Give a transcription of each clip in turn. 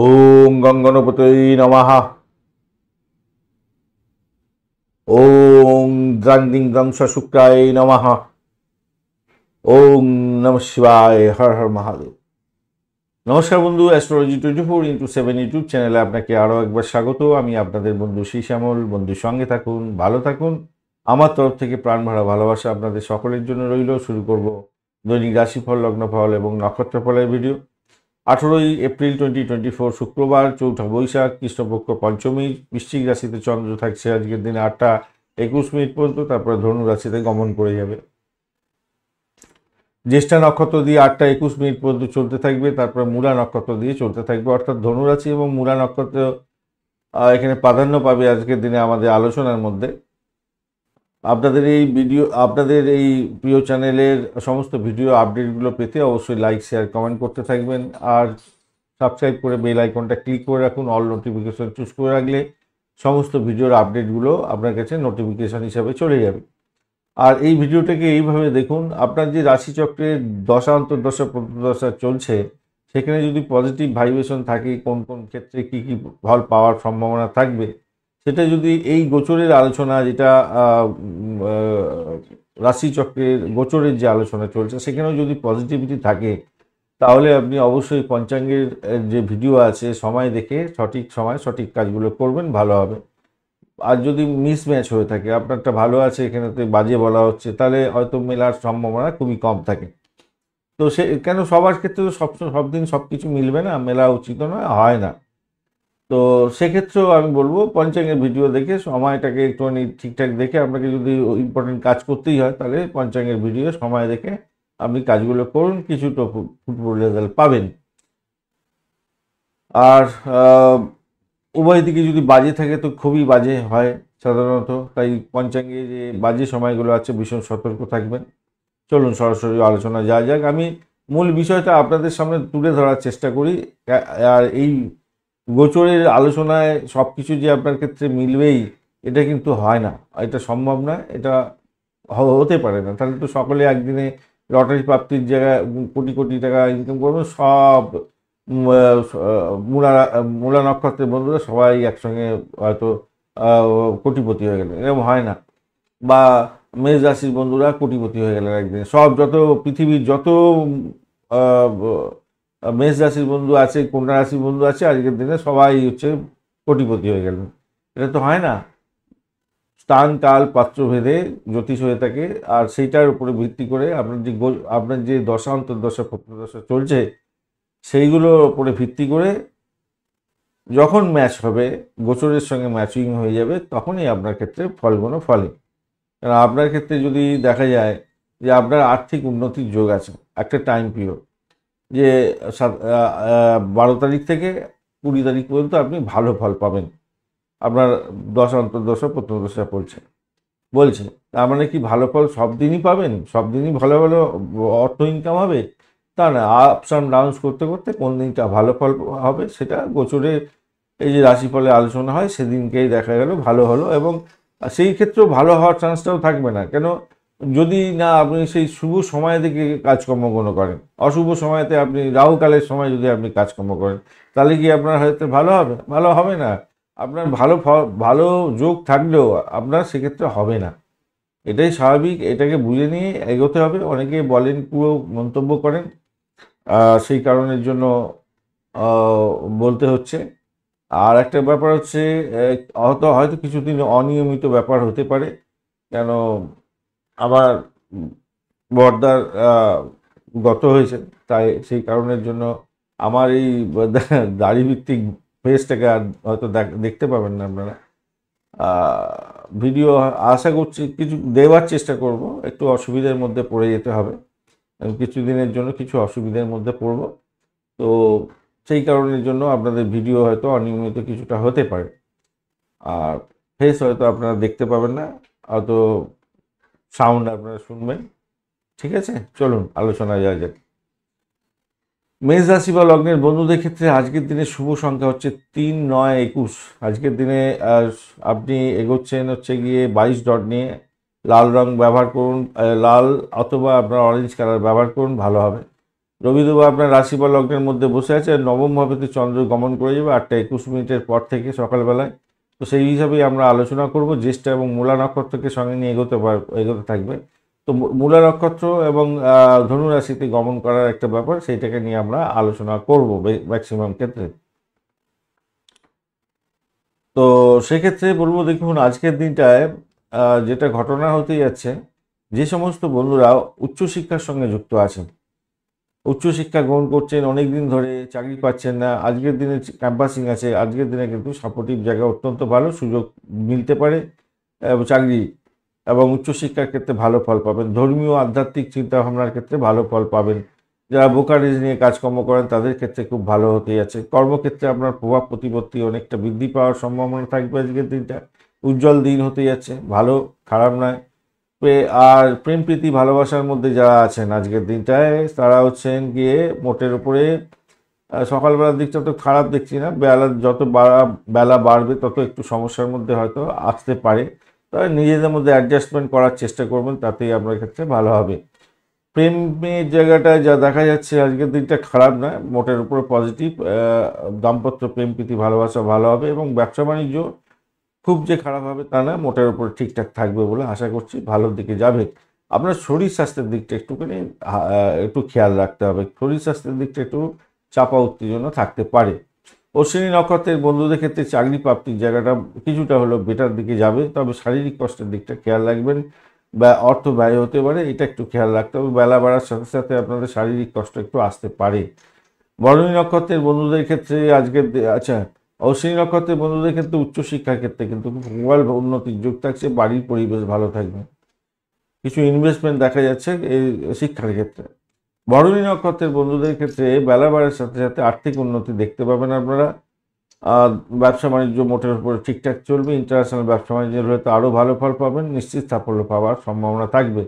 ওম গঙ্গণপতয়ে নমঃ। ওম দ্রাং দিং দ্রাং শুক্রায় নমঃ। ওম নমঃ শিবায়, হর হর মহাদেব। নমস্কার বন্ধু, অ্যাস্ট্রোলজি 24x7 ইউটিউব চ্যানেলে আপনাকে আরও একবার স্বাগত। আমি আপনাদের বন্ধু শ্যামল। বন্ধুর সঙ্গে থাকুন, ভালো থাকুন। আমার তরফ থেকে প্রাণ ভরা ভালোবাসা আপনাদের সকলের জন্য রইল। শুরু করব দৈনিক রাশিফল, লগ্নফল এবং নক্ষত্রফলের ভিডিও। 18 এপ্রিল 2024 শুক্রবার, 4ঠা বৈশাখ, কৃষ্ণপক্ষ পঞ্চমী। বৃশ্চিক রাশিতে চন্দ্র থাকছে আজকের দিনে 8টা 21 মিনিট পর্যন্ত, তারপরে ধনু রাশিতে গমন করে যাবে। জ্যেষ্ঠা নক্ষত্র দিয়ে 8টা 21 মিনিট পর্যন্ত চলতে থাকবে, তারপরে মূলা নক্ষত্র দিয়ে চলতে থাকবে। অর্থাৎ ধনুরাশি এবং মূলা নক্ষত্র এখানে প্রাধান্য পাবে আজকের দিনে আমাদের আলোচনার মধ্যে। আপনাদের এই প্রিয় চ্যানেলের সমস্ত ভিডিও আপডেটগুলো পেতে অবশ্যই লাইক, শেয়ার, কমেন্ট করতে থাকবেন। আর সাবস্ক্রাইব করে বেল আইকনটা ক্লিক করে রাখুন। অল নোটিফিকেশন চুজ করে রাখলে সমস্ত ভিডিওর আপডেটগুলো আপনার কাছে নোটিফিকেশন হিসাবে চলে যাবে। আর এই ভিডিওটাকে এইভাবে দেখুন, আপনার যে রাশিচক্রের দশা, অন্তর্দশা, প্রত্যদশা চলছে, সেখানে যদি পজিটিভ ভাইব্রেশন থাকে, কোন কোন ক্ষেত্রে কী কী ফল পাওয়ার সম্ভাবনা থাকবে, সেটা যদি এই গোচরের আলোচনা, যেটা রাশিচক্রের গোচরের যে আলোচনা চলছে, সেখানেও যদি পজিটিভিটি থাকে, তাহলে আপনি অবশ্যই পঞ্চাঙ্গের যে ভিডিও আছে সময় দেখে সঠিক সময় সঠিক কাজগুলো করবেন, ভালো হবে। আর যদি মিসম্যাচ হয়ে থাকে, আপনারটা ভালো আছে এখানেতে বাজে বলা হচ্ছে, তাহলে হয়তো মেলার সম্ভাবনা খুবই কম থাকে। তো সে কেন সবার ক্ষেত্রে তো সব দিন সব কিছু মিলবে না, মেলা উচিত নয়, হয় না। তো সেক্ষেত্রেও আমি বলবো পঞ্চাঙ্গের ভিডিও দেখে সময়টাকে একটুখানি ঠিকঠাক দেখে, আপনাকে যদি ইম্পর্টেন্ট কাজ করতেই হয়, তাহলে পঞ্চাঙ্গের ভিডিও সময় দেখে আপনি কাজগুলো করুন, কিছুটা ফুটবল রেজাল্ট পাবেন। আর উভয় দিকে যদি বাজে থাকে তো খুবই বাজে হয় সাধারণত। তাই পঞ্চাঙ্গে যে বাজে সময়গুলো আছে, ভীষণ সতর্ক থাকবেন। চলুন সরাসরি আলোচনা যাওয়া যাক। আমি মূল বিষয়টা আপনাদের সামনে তুলে ধরার চেষ্টা করি। আর এই গোচরের আলোচনায় সব কিছু যে আপনার ক্ষেত্রে মিলবেই, এটা কিন্তু হয় না, এটা সম্ভব না, এটা হতে পারে না। তাহলে তো সকলে একদিনে লটারি প্রাপ্তির জায়গায় কোটি কোটি টাকা ইনকাম করবেন। সব মূলা মূলা নক্ষত্রের বন্ধুরা সবাই একসঙ্গে হয়তো কোটিপতি হয়ে গেলেন, এরকম হয় না। বা মেষ রাশির বন্ধুরা কোটিপতি হয়ে গেলেন একদিনে। সব যত পৃথিবীর যত মেষ রাশির বন্ধু আছে, কন্যা রাশির বন্ধু আছে, আজকের দিনে সবাই হচ্ছে কোটিপতি হয়ে গেলেন, এটা তো হয় না। স্থান, কাল, পাত্র ভেদে জ্যোতিষ হয়ে থাকে। আর সেইটার উপরে ভিত্তি করে আপনার যে দশা, অন্তর্দশা, প্রত্যদশা চলছে, সেইগুলোর উপরে ভিত্তি করে যখন ম্যাচ হবে, গোচরের সঙ্গে ম্যাচিং হয়ে যাবে, তখনই আপনার ক্ষেত্রে ফলগুলো ফলে। কারণ আপনার ক্ষেত্রে যদি দেখা যায় যে আপনার আর্থিক উন্নতির যোগ আছে একটা টাইম পিরিয়ড, যে 12 তারিখ থেকে 20 তারিখ পর্যন্ত আপনি ভালো ফল পাবেন, আপনার দশা, অন্তর্দশা, প্রত্যদশা বলছে। তার মানে কি ভালো ফল সব দিনই পাবেন, সব দিনই ভালো ভালো অর্থ ইনকাম হবে? তা না। আপস অ্যান্ড ডাউনস করতে করতে কোন দিনটা ভালো ফল হবে, সেটা গোচরে এই যে রাশিফলে আলোচনা হয়, সেদিনকেই দেখা গেল ভালো হলো। এবং সেই ক্ষেত্রেও ভালো হওয়ার চান্সটাও থাকবে না। কেন? যদি না আপনি সেই শুভ সময় থেকে কাজকর্মগুলো করেন। অশুভ সময়তে আপনি রাহুকালের সময় যদি আপনি কাজকর্ম করেন, তাহলে কি আপনার হয়তো ভালো হবে? ভালো হবে না। আপনার ভালো যোগ থাকলেও আপনার সেক্ষেত্রে হবে না। এটাই স্বাভাবিক, এটাকে বুঝে নিয়ে এগোতে হবে। অনেকে বলেন, পুরো মন্তব্য করেন, সেই কারণের জন্য বলতে হচ্ছে। আর একটা ব্যাপার হচ্ছে, হয়তো কিছুদিন অনিয়মিত ব্যাপার হতে পারে। কেন? আমার বড়দার গত হয়েছে, তাই সেই কারণের জন্য আমার এই দাড়িভিত্তিক ফেসটাকে আর হয়তো দেখতে পাবেন না আপনারা। ভিডিও আশা করছি কিছু দেওয়ার চেষ্টা করব। একটু অসুবিধার মধ্যে পড়ে যেতে হবে, কিছুদিনের জন্য কিছু অসুবিধার মধ্যে পড়ব। তো সেই কারণের জন্য আপনাদের ভিডিও হয়তো অনিয়মিত কিছুটা হতে পারে। আর ফেস হয়তো আপনারা দেখতে পাবেন না, হয়তো সাউন্ড আপনারা শুনবেন। ঠিক আছে, চলুন আলোচনায় যাওয়া যাক। মেষ রাশি বা লগ্নের বন্ধুদের ক্ষেত্রে আজকের দিনে শুভ সংখ্যা হচ্ছে 3, 9, 21। আজকের দিনে আপনি এগোচ্ছেন হচ্ছে গিয়ে 22 ডট নিয়ে। লাল রং ব্যবহার করুন, লাল অথবা আপনার অরেঞ্জ কালার ব্যবহার করুন, ভালো হবে। রবিদেব আপনার রাশি বা লগ্নের মধ্যে বসে আছে, নবম ভাবেতে চন্দ্র গমন করে যাবে 8টা 21 মিনিটের পর থেকে সকালবেলায়। তো সেই হিসাবেই আমরা আলোচনা করব। জ্যেষ্ঠা এবং মূলা নক্ষত্রকে সঙ্গে নিয়ে এগোতে থাকবে। তো মূলা নক্ষত্র এবং ধনু রাশিতে গমন করার একটা ব্যাপার, সেইটাকে নিয়ে আমরা আলোচনা করব ম্যাক্সিমাম ক্ষেত্রে। তো সেক্ষেত্রে বলবো, দেখুন আজকের দিনটায় যেটা ঘটনা হতে যাচ্ছে, যে সমস্ত বন্ধুরা উচ্চশিক্ষার সঙ্গে যুক্ত আছেন, উচ্চশিক্ষা গ্রহণ করছেন, অনেক দিন ধরে চাকরি পাচ্ছেন না, আজকের দিনে ক্যাম্পাসিং আছে, আজকের দিনে কিন্তু সাপোর্টিভ জায়গা অত্যন্ত ভালো, সুযোগ মিলতে পারে চাকরি এবং উচ্চশিক্ষার ক্ষেত্রে ভালো ফল পাবেন। ধর্মীয় আধ্যাত্মিক চিন্তাভাবনার ক্ষেত্রে ভালো ফল পাবেন। যারা ব্রোকারেজ নিয়ে কাজকর্ম করেন তাদের ক্ষেত্রে খুব ভালো হতে যাচ্ছে। কর্মক্ষেত্রে আপনার প্রভাব প্রতিপত্তি অনেকটা বৃদ্ধি পাওয়ার সম্ভাবনা থাকবে। আজকের দিনটা উজ্জ্বল দিন হতে যাচ্ছে, ভালো, খারাপ নয়। আর প্রেম প্রীতি ভালোবাসার মধ্যে যারা আছেন আজকের দিনটায়, তারা হচ্ছেন গিয়ে মোটের উপরে সকালবেলার দিকটা তো খারাপ দেখছি না, বেলা বাড়বে তত একটু সমস্যার মধ্যে হয়তো আসতে পারে। তবে নিজেদের মধ্যে অ্যাডজাস্টমেন্ট করার চেষ্টা করবেন, তাতেই আপনার ক্ষেত্রে ভালো হবে। প্রেমের জায়গাটায় যা দেখা যাচ্ছে আজকের দিনটা খারাপ নয়, মোটের উপরে পজিটিভ। দাম্পত্য প্রেম প্রীতি ভালোবাসা ভালো হবে এবং ব্যবসা বাণিজ্য খুব যে খারাপ হবে তা না, মোটের উপর ঠিকঠাক থাকবে বলে আশা করছি, ভালোর দিকে যাবে। আপনার শরীর স্বাস্থ্যের দিকটা একটুখানি একটু খেয়াল রাখতে হবে। শরীর স্বাস্থ্যের দিকটা একটু চাপা উত্তেজনা থাকতে পারে। অশ্বিনী নক্ষত্রের বন্ধুদের ক্ষেত্রে চাকরি প্রাপ্তির জায়গাটা কিছুটা হলেও বেটার দিকে যাবে, তবে শারীরিক কষ্টের দিকটা খেয়াল রাখবেন বা অর্থ ব্যয় হতে পারে, এটা একটু খেয়াল রাখতে হবে। বেলা বাড়ার সাথে সাথে আপনাদের শারীরিক কষ্ট একটু আসতে পারে। ভরণী নক্ষত্রের বন্ধুদের ক্ষেত্রে আচ্ছা, অশ্বিনী নক্ষত্রের বন্ধুদের ক্ষেত্রে উচ্চশিক্ষার ক্ষেত্রে কিন্তু প্রবল উন্নতির যুগ থাকছে, বাড়ির পরিবেশ ভালো থাকবে, কিছু ইনভেস্টমেন্ট দেখা যাচ্ছে এই শিক্ষার ক্ষেত্রে। ভরণী নক্ষত্রের বন্ধুদের ক্ষেত্রে বেলা বাড়ার সাথে সাথে আর্থিক উন্নতি দেখতে পাবেন আপনারা। ব্যবসা বাণিজ্য মোটের উপরে ঠিকঠাক চলবে। ইন্টারন্যাশনাল ব্যবসা বাণিজ্যের হয়তো আরও ভালো ফল পাবেন, নিশ্চিত সাফল্য পাওয়ার সম্ভাবনা থাকবে।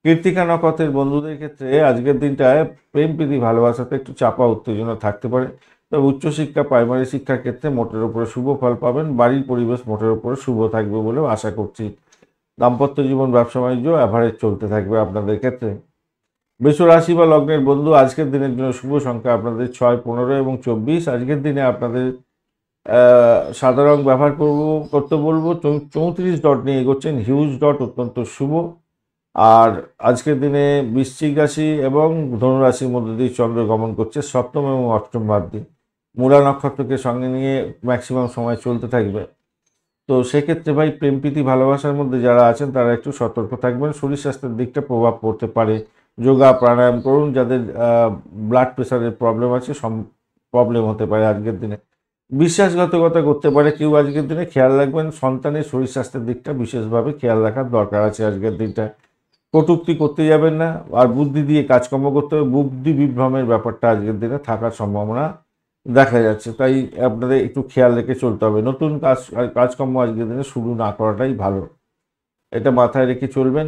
কৃত্তিকা নক্ষত্রের বন্ধুদের ক্ষেত্রে আজকের দিনটায় প্রেম প্রীতি ভালোবাসাতে একটু চাপা উত্তেজনা থাকতে পারে, তবে উচ্চশিক্ষা প্রাইমারি শিক্ষার ক্ষেত্রে মোটের উপরে শুভ ফল পাবেন। বাড়ির পরিবেশ মোটের উপরে শুভ থাকবে বলেও আশা করছি। দাম্পত্য জীবন ব্যবসা বাণিজ্য অ্যাভারেজ চলতে থাকবে আপনাদের ক্ষেত্রে। বৃষ রাশি বা লগ্নের বন্ধু, আজকের দিনের জন্য শুভ সংখ্যা আপনাদের 6, 15 এবং 24। আজকের দিনে আপনাদের সাদা রং ব্যবহার করতে বলবো। 34 ডট নিয়ে এগোচ্ছেন, হিউজ ডট অত্যন্ত শুভ। আর আজকের দিনে বৃশ্চিক রাশি এবং ধনুরাশির মধ্যে দিয়ে চন্দ্র গমন করছে সপ্তম এবং অষ্টম ভাব দিয়ে, মূলা নক্ষত্রকে সঙ্গে নিয়ে ম্যাক্সিমাম সময় চলতে থাকবে। তো সেক্ষেত্রে ভাই প্রেম প্রীতি ভালোবাসার মধ্যে যারা আছেন তারা একটু সতর্ক থাকবেন, শরীর স্বাস্থ্যের দিকটা প্রভাব পড়তে পারে। যোগা প্রাণায়াম করুন, যাদের ব্লাড প্রেশারের প্রবলেম আছে প্রবলেম হতে পারে আজকের দিনে। বিশ্বাসঘাতকতা করতে পারে কেউ আজকের দিনে, খেয়াল রাখবেন। সন্তানের শরীর স্বাস্থ্যের দিকটা বিশেষভাবে খেয়াল রাখার দরকার আছে আজকের দিনটা। কটূক্তি করতে যাবেন না, আর বুদ্ধি দিয়ে কাজকর্ম করতে হবে। বুদ্ধি বিভ্রমের ব্যাপারটা আজকের দিনে থাকার সম্ভাবনা দেখা যাচ্ছে, তাই আপনাদের একটু খেয়াল রেখে চলতে হবে। নতুন কাজকর্ম আজকের দিনে শুরু না করাটাই ভালো, এটা মাথায় রেখে চলবেন।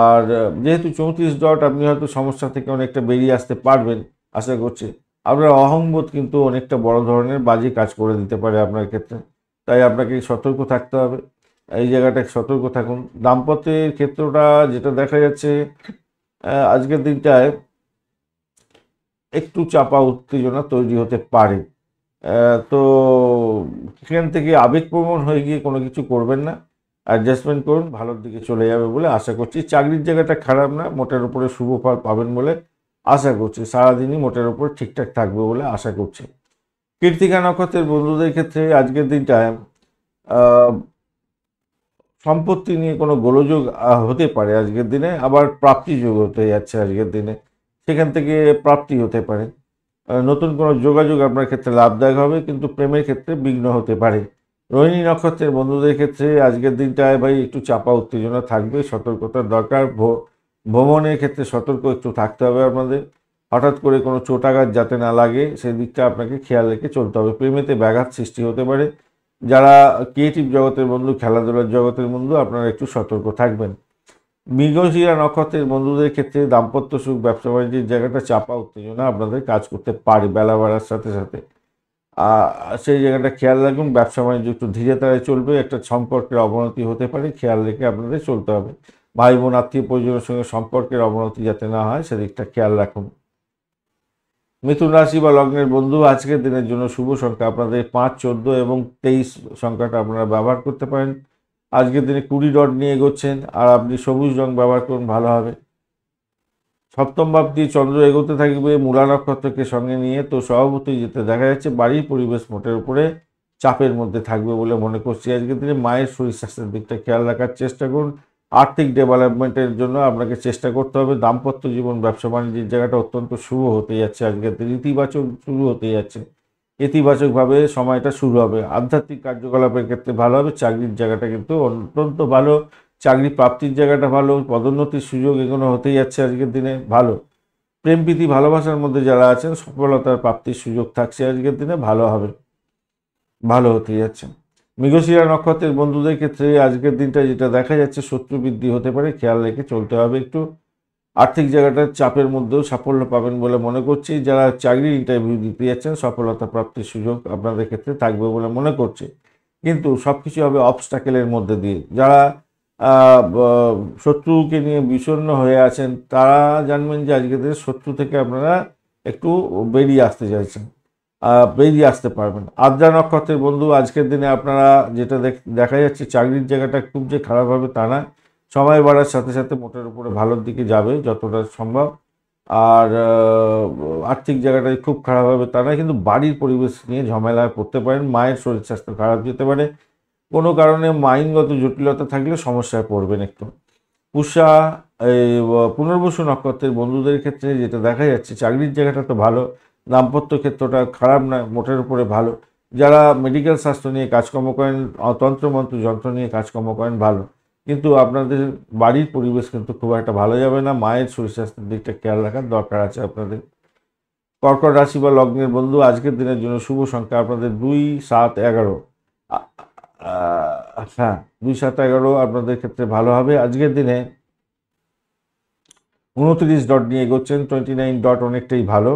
আর যেহেতু 34 ডট, আপনি হয়তো সমস্যা থেকে অনেকটা বেরিয়ে আসতে পারবেন আশা করছি। আপনার অহংবোধ কিন্তু অনেকটা বড় ধরনের বাজে কাজ করে দিতে পারে আপনার ক্ষেত্রে, তাই আপনাকে সতর্ক থাকতে হবে। এই জায়গাটায় সতর্ক থাকুন। দাম্পত্যের ক্ষেত্রটা যেটা দেখা যাচ্ছে আজকের দিনটায় একটু চাপা উত্তেজনা তৈরি হতে পারে। তো সেখান থেকে আবেগপ্রবণ হয়ে গিয়ে কোনো কিছু করবেন না, অ্যাডজাস্টমেন্ট করুন, ভালোর দিকে চলে যাবে বলে আশা করছি। চাকরির জায়গাটা খারাপ না, মোটের উপরে শুভ ফল পাবেন বলে আশা করছি। সারাদিনই মোটের উপর ঠিকঠাক থাকবে বলে আশা করছি। কৃত্তিকা নক্ষত্রের বন্ধুদের ক্ষেত্রে আজকের দিনটায় সম্পত্তি নিয়ে কোনো গোলযোগ হতে পারে আজকের দিনে, আবার প্রাপ্তিযোগ হতে যাচ্ছে আজকের দিনে, সেখান থেকে প্রাপ্তি হতে পারে। নতুন কোনো যোগাযোগ আপনার ক্ষেত্রে লাভদায়ক হবে, কিন্তু প্রেমের ক্ষেত্রে বিঘ্ন হতে পারে। রোহিণী নক্ষত্রের বন্ধুদের ক্ষেত্রে আজকের দিনটায় ভাই একটু চাপা উত্তেজনা থাকবে, সতর্কতার দরকার। ভ্রমণের ক্ষেত্রে সতর্ক একটু থাকতে হবে আপনাদের, হঠাৎ করে কোনো চোটাঘাত যাতে না লাগে সেই দিকটা আপনাকে খেয়াল রেখে চলতে হবে। প্রেমেতে ব্যাঘাত সৃষ্টি হতে পারে। যারা ক্রিয়েটিভ জগতের বন্ধু, খেলাধুলার জগতের বন্ধু, আপনারা একটু সতর্ক থাকবেন। মৃগশিরা নক্ষত্রের বন্ধুদের ক্ষেত্রে দাম্পত্য সুখ, ব্যবসা বাণিজ্যের জায়গাটা চাপা উত্তেজনা আপনাদের কাজ করতে পারে বেলা বাড়ার সাথে সাথে। সেই জায়গাটা খেয়াল রাখুন। ব্যবসা বাণিজ্য একটু ধীরে তারে চলবে, একটা সম্পর্কের অবনতি হতে পারে, খেয়াল রেখে আপনাদের চলতে হবে। ভাই বোন আত্মীয় পরিজনের সঙ্গে সম্পর্কের অবনতি যাতে না হয় সেদিকটা খেয়াল রাখুন। মিথুন রাশি বা লগ্নের বন্ধু, আজকের দিনের জন্য শুভ সংখ্যা আপনাদের 5, 14 এবং 23 সংখ্যাটা আপনারা ব্যবহার করতে পারেন। আজকের দিনে 20 ডট নিয়ে এগোচ্ছেন, আর আপনি সবুজ রং ব্যবহার করুন, ভালো হবে। সপ্তম ভাব দিয়ে চন্দ্র এগোতে থাকবে মূলা নক্ষত্রকে সঙ্গে নিয়ে, তো স্বভাবতই যেতে দেখা যাচ্ছে বাড়ির পরিবেশ মোটের উপরে চাপের মধ্যে থাকবে বলে মনে করছি। আজকের দিনে মায়ের শরীর স্বাস্থ্যের দিকটা খেয়াল রাখার চেষ্টা করুন। আর্থিক ডেভেলপমেন্টের জন্য আপনাকে চেষ্টা করতে হবে। দাম্পত্য জীবন, ব্যবসা বাণিজ্যের জায়গাটা অত্যন্ত শুভ হতে যাচ্ছে, আজকের দিন ইতিবাচক শুরু হতে যাচ্ছে, ইতিবাচকভাবে সময়টা শুরু হবে। আধ্যাত্মিক কার্যকলাপের ক্ষেত্রে ভালো হবে। চাকরির জায়গাটা কিন্তু অত্যন্ত ভালো, চাকরি প্রাপ্তির জায়গাটা ভালো, পদোন্নতির সুযোগ এগুলো হতেই যাচ্ছে আজকের দিনে ভালো। প্রেম প্রীতি ভালোবাসার মধ্যে যারা আছেন সফলতার প্রাপ্তির সুযোগ থাকছে আজকের দিনে, ভালো হবে, ভালো হতে যাচ্ছে। মৃগশিরা নক্ষত্রের বন্ধুদের ক্ষেত্রে আজকের দিনটা যেটা দেখা যাচ্ছে, শত্রু বৃদ্ধি হতে পারে, খেয়াল রেখে চলতে হবে একটু। আর্থিক জায়গাটার চাপের মধ্যেও সাফল্য পাবেন বলে মনে করছি। যারা চাকরির ইন্টারভিউ দিতে যাচ্ছেন সফলতা প্রাপ্তির সুযোগ আপনাদের ক্ষেত্রে থাকবে বলে মনে করছি, কিন্তু সব কিছু হবে অবস্টাকেলের মধ্যে দিয়ে। যারা শত্রুকে নিয়ে বিষণ্ণ হয়ে আছেন তারা জানবেন যে আজকের দিনে শত্রু থেকে আপনারা একটু বেরিয়ে আসতে চাইছেন, বেরিয়ে আসতে পারবেন। আদ্রা নক্ষত্রের বন্ধু, আজকের দিনে আপনারা যেটা দেখা যাচ্ছে চাকরির জায়গাটা খুব যে খারাপ হবে তা না, সময় বাড়ার সাথে সাথে মোটের উপরে ভালোর দিকে যাবে যতটা সম্ভব। আর আর্থিক জায়গাটাই খুব খারাপ হবে তা না, কিন্তু বাড়ির পরিবেশ নিয়ে ঝামেলায় পড়তে পারেন। মায়ের শরীর স্বাস্থ্য খারাপ যেতে পারে, কোনো কারণে আইনগত জটিলতা থাকলে সমস্যায় পড়বেন একটু। পুষা এই পুনর্বসু নক্ষত্রের বন্ধুদের ক্ষেত্রে যেটা দেখা যাচ্ছে চাকরির জায়গাটা তো ভালো, দাম্পত্য ক্ষেত্রটা খারাপ নয়, মোটের উপরে ভালো। যারা মেডিকেল স্বাস্থ্য নিয়ে কাজকর্ম করেন, তন্ত্রমন্ত্র যন্ত্র নিয়ে কাজকর্ম করেন, ভালো, কিন্তু আপনাদের বাড়ির পরিবেশ কিন্তু খুব একটা ভালো যাবে না। মায়ের শরীর স্বাস্থ্যের দিকটা খেয়াল রাখার দরকার আছে আপনাদের। কর্কট রাশি বা লগ্নের বন্ধু, আজকের দিনের জন্য শুভ সংখ্যা আপনাদের 2, 7, 11। হ্যাঁ, 2, 7, 11 আপনাদের ক্ষেত্রে ভালো হবে। আজকের দিনে 29 ডট নিয়ে এগোচ্ছেন, 29 ডট অনেকটাই ভালো,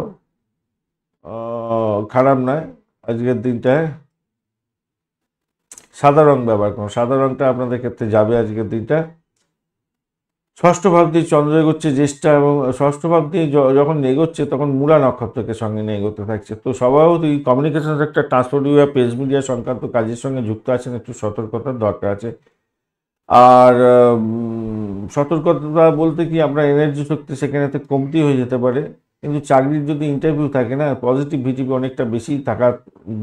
খারাপ নয়। আজকের দিনটায় সাদা রং ব্যবহার করুন, সাদা রংটা আপনাদের ক্ষেত্রে যাবে আজকের দিনটা। ষষ্ঠ ভাব দিয়ে চন্দ্র এগোচ্ছে জ্যেষ্ঠা, এবং ষষ্ঠ ভাব দিয়ে যখন এগোচ্ছে তখন মূলা নক্ষত্রকে সঙ্গে নিয়ে এগোতে থাকছে। তো স্বভাবত এই কমিউনিকেশন সেক্টর, ট্রান্সপোর্ট বিভাগ, প্রেস মিডিয়া সংক্রান্ত কাজের সঙ্গে যুক্ত আছেন, একটু সতর্কতার দরকার আছে। আর সতর্কতা বলতে কি, আপনার এনার্জি শক্তি সেখানে কমতি হয়ে যেতে পারে, কিন্তু চাকরির যদি ইন্টারভিউ থাকে না, পজিটিভিটি অনেকটা বেশি থাকার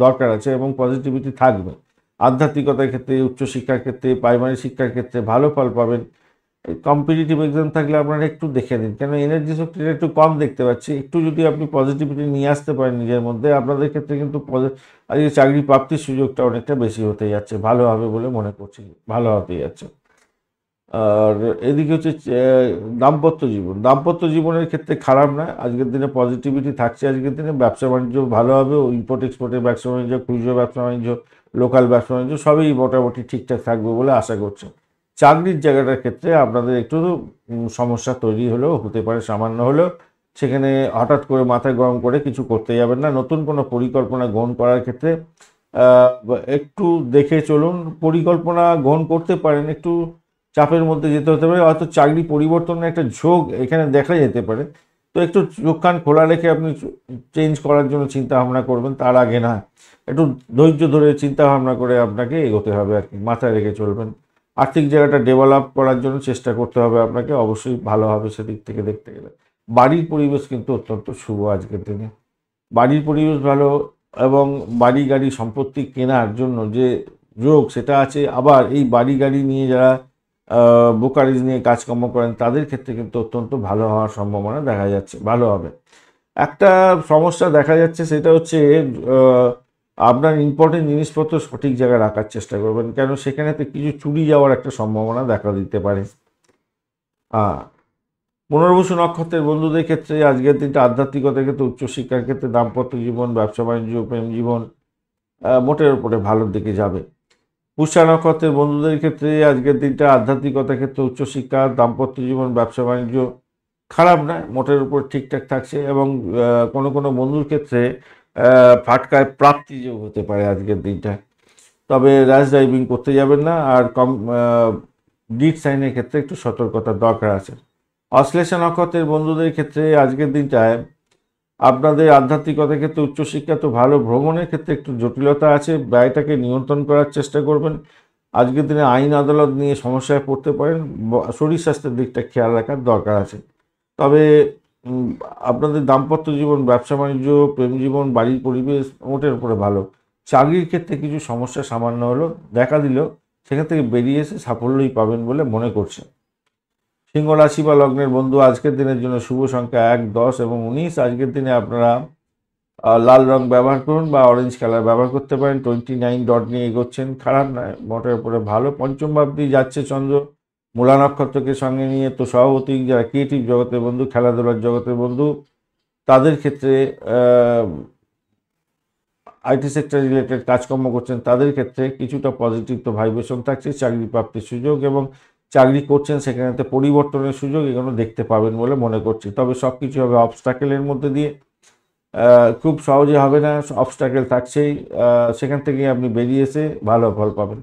দরকার আছে এবং পজিটিভিটি থাকবে। আধ্যাত্মিকতার ক্ষেত্রে, উচ্চশিক্ষার ক্ষেত্রে, প্রাইমারি শিক্ষার ক্ষেত্রে ভালো ফল পাবেন। কম্পিটিটিভ এক্সাম থাকলে আপনারা একটু দেখে নিন, কেন এনার্জি শক্তিটা একটু কম দেখতে পাচ্ছি। একটু যদি আপনি পজিটিভিটি নিয়ে আসতে পারেন নিজের মধ্যে, আপনাদের ক্ষেত্রে কিন্তু আজকে চাকরি প্রাপ্তির সুযোগটা অনেকটা বেশি হতে যাচ্ছে, ভালো হবে বলে মনে করছি, ভালো হতে যাচ্ছে। আর এদিকে হচ্ছে দাম্পত্য জীবন, দাম্পত্য জীবনের ক্ষেত্রে খারাপ না, আজকের দিনে পজিটিভিটি থাকছে। আজকের দিনে ব্যবসা বাণিজ্য ভালো হবে, ইম্পোর্ট এক্সপোর্টের ব্যবসা বাণিজ্য, খুচরো ব্যবসা বাণিজ্য, লোকাল ব্যবসা বাণিজ্য সবই মোটামুটি ঠিকঠাক থাকবে বলে আশা করছে। চাকরির জায়গাটার ক্ষেত্রে আপনাদের একটু সমস্যা তৈরি হলেও হতে পারে, সামান্য হলেও। সেখানে হঠাৎ করে মাথা গরম করে কিছু করতে যাবেন না। নতুন কোনো পরিকল্পনা গ্রহণ করার ক্ষেত্রে একটু দেখে চলুন। পরিকল্পনা গ্রহণ করতে পারেন, একটু চাপের মধ্যে যেতে হতে পারে, হয়তো চাকরি পরিবর্তনের একটা ঝোঁক এখানে দেখা যেতে পারে। তো একটু চোখ কান খোলা রেখে আপনি চেঞ্জ করার জন্য চিন্তা ভাবনা করবেন, তার আগে না, একটু ধৈর্য ধরে চিন্তা ভাবনা করে আপনাকে এগোতে হবে আর কি, মাথায় রেখে চলবেন। আর্থিক জায়গাটা ডেভেলপ করার জন্য চেষ্টা করতে হবে আপনাকে, অবশ্যই ভালো হবে সেদিক থেকে দেখতে গেলে। বাড়ির পরিবেশ কিন্তু অত্যন্ত শুভ আজকের দিনে, বাড়ির পরিবেশ ভালো, এবং বাড়ি গাড়ি সম্পত্তি কেনার জন্য যে যোগ সেটা আছে। আবার এই বাড়ি গাড়ি নিয়ে যারা ব্রোকারেজ নিয়ে কাজকর্ম করেন তাদের ক্ষেত্রে কিন্তু অত্যন্ত ভালো হওয়ার সম্ভাবনা দেখা যাচ্ছে, ভালো হবে। একটা সমস্যা দেখা যাচ্ছে, সেটা হচ্ছে আপনার ইম্পর্টেন্ট জিনিসপত্র সঠিক জায়গায় রাখার চেষ্টা করবেন, কেন সেখানেতে কিছু চুরি যাওয়ার একটা সম্ভাবনা দেখা দিতে পারে। পুনর্বসু নক্ষত্রের বন্ধুদের ক্ষেত্রে আজকের দিনটা আধ্যাত্মিকতার ক্ষেত্রে, উচ্চশিক্ষার ক্ষেত্রে, দাম্পত্য জীবন, ব্যবসা বাণিজ্য, প্রেম জীবন মোটের উপরে ভালোর দিকে যাবে। পুষ্যা নক্ষত্রের বন্ধুদের ক্ষেত্রে আজকের দিনটা আধ্যাত্মিকতার ক্ষেত্রে, উচ্চশিক্ষা, দাম্পত্য জীবন, ব্যবসা বাণিজ্য খারাপ নয়, মোটের উপর ঠিকঠাক থাকছে। এবং কোনো কোনো বন্ধুর ক্ষেত্রে ফাটকায় প্রাপ্তি যোগ হতে পারে আজকের দিনটা, তবে র্যাশ ড্রাইভিং করতে যাবেন না। আর ডিড সাইনের ক্ষেত্রে একটু সতর্কতার দরকার আছে। অশ্লেষা নক্ষত্রের বন্ধুদের ক্ষেত্রে আজকের দিনটায় আপনাদের আধ্যাত্মিকতার ক্ষেত্রে উচ্চশিক্ষা তো ভালো, ভ্রমণের ক্ষেত্রে একটু জটিলতা আছে, ব্যয়টাকে নিয়ন্ত্রণ করার চেষ্টা করবেন। আজকের দিনে আইন আদালত নিয়ে সমস্যায় পড়তে পারেন, শরীর স্বাস্থ্যের দিকটা খেয়াল রাখার দরকার আছে। তবে আপনাদের দাম্পত্য জীবন, ব্যবসা বাণিজ্য, প্রেম জীবন, বাড়ির পরিবেশ মোটের উপরে ভালো। চাকরির ক্ষেত্রে কিছু সমস্যা সামান্য হলো দেখা দিল, সেখান থেকে বেরিয়ে এসে সাফল্যই পাবেন বলে মনে করছে। সিংহ রাশি বা লগ্নের বন্ধু, আজকের দিনের জন্য শুভ সংখ্যা 1, 10 এবং 19। আজকের দিনে আপনারা লাল রং ব্যবহার করুন বা অরেঞ্জ কালার ব্যবহার করতে পারেন। 29 ডট নিয়ে এগোচ্ছেন, খারাপ নয়, মোটের উপরে ভালো। পঞ্চম ভাবটি যাচ্ছে চন্দ্র মূলা নক্ষত্রকে সঙ্গে নিয়ে, তো স্বভাবতই যারা ক্রিয়েটিভ জগতের বন্ধু, খেলাধুলার জগতের বন্ধু, তাদের ক্ষেত্রে আইটি সেক্টর রিলেটেড কাজকর্ম করছেন তাদের ক্ষেত্রে কিছুটা পজিটিভ তো ভাইব্রেশন থাকছে। চাকরি প্রাপ্তির সুযোগ এবং চাকরি করছেন সেখানেতে পরিবর্তনের সুযোগ এগুলো দেখতে পাবেন বলে মনে করছি। তবে সব কিছু হবে অবস্টাকেলের মধ্যে দিয়ে, খুব সহজে হবে না, অবস্টাকেল থাকছেই, সেখান থেকে আপনি বেরিয়ে এসে ভালো ফল পাবেন।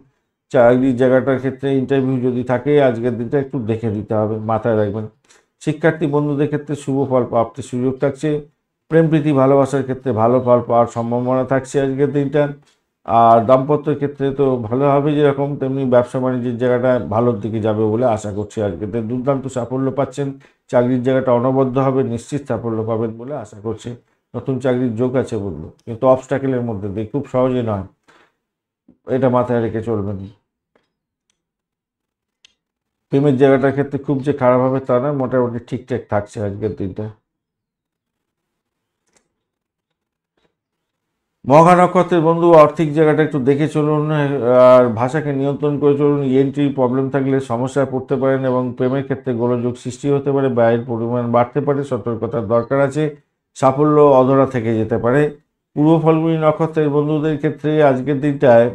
চাকরির জায়গাটার ক্ষেত্রে ইন্টারভিউ যদি থাকে আজকের দিনটা একটু দেখে দিতে হবে, মাথায় রাখবেন। শিক্ষার্থী বন্ধুদের ক্ষেত্রে শুভ ফল প্রাপ্তির সুযোগ থাকছে। প্রেম প্রীতি ভালোবাসার ক্ষেত্রে ভালো ফল পাওয়ার সম্ভাবনা থাকছে আজকের দিনটা। আর দাম্পত্যের ক্ষেত্রে তো ভালো হবে যেরকম, তেমনি ব্যবসা বাণিজ্যের জায়গাটা ভালোর দিকে যাবে বলে আশা করছি। আজকের দিন দুর্দান্ত সাফল্য পাচ্ছেন, চাকরির জায়গাটা অনবদ্য হবে, নিশ্চিত সাফল্য পাবেন বলে আশা করছি। নতুন চাকরির যোগ আছে বললো, কিন্তু অবস্টাকেলের মধ্যে দিয়ে, খুব সহজে নয়, এটা মাথায় রেখে চলবেন। প্রেমের জায়গাটার ক্ষেত্রে খুব যে খারাপ হবে তা নয়, মোটামুটি ঠিকঠাক থাকছে আজকের দিনটা। মঘা নক্ষত্রের বন্ধু, আর্থিক জায়গাটা একটু দেখে চলুন, আর ভাষাকে নিয়ন্ত্রণ করে চলুন। এন্ট্রি প্রবলেম থাকলে সমস্যায় পড়তে পারেন এবং প্রেমের ক্ষেত্রে গোলযোগ সৃষ্টি হতে পারে, ব্যয়ের পরিমাণ বাড়তে পারে, সতর্কতার দরকার আছে। সাফল্য অধরা থেকে যেতে পারে। পূর্ব ফাল্গুনী নক্ষত্রের বন্ধুদের ক্ষেত্রে আজকের দিনটায়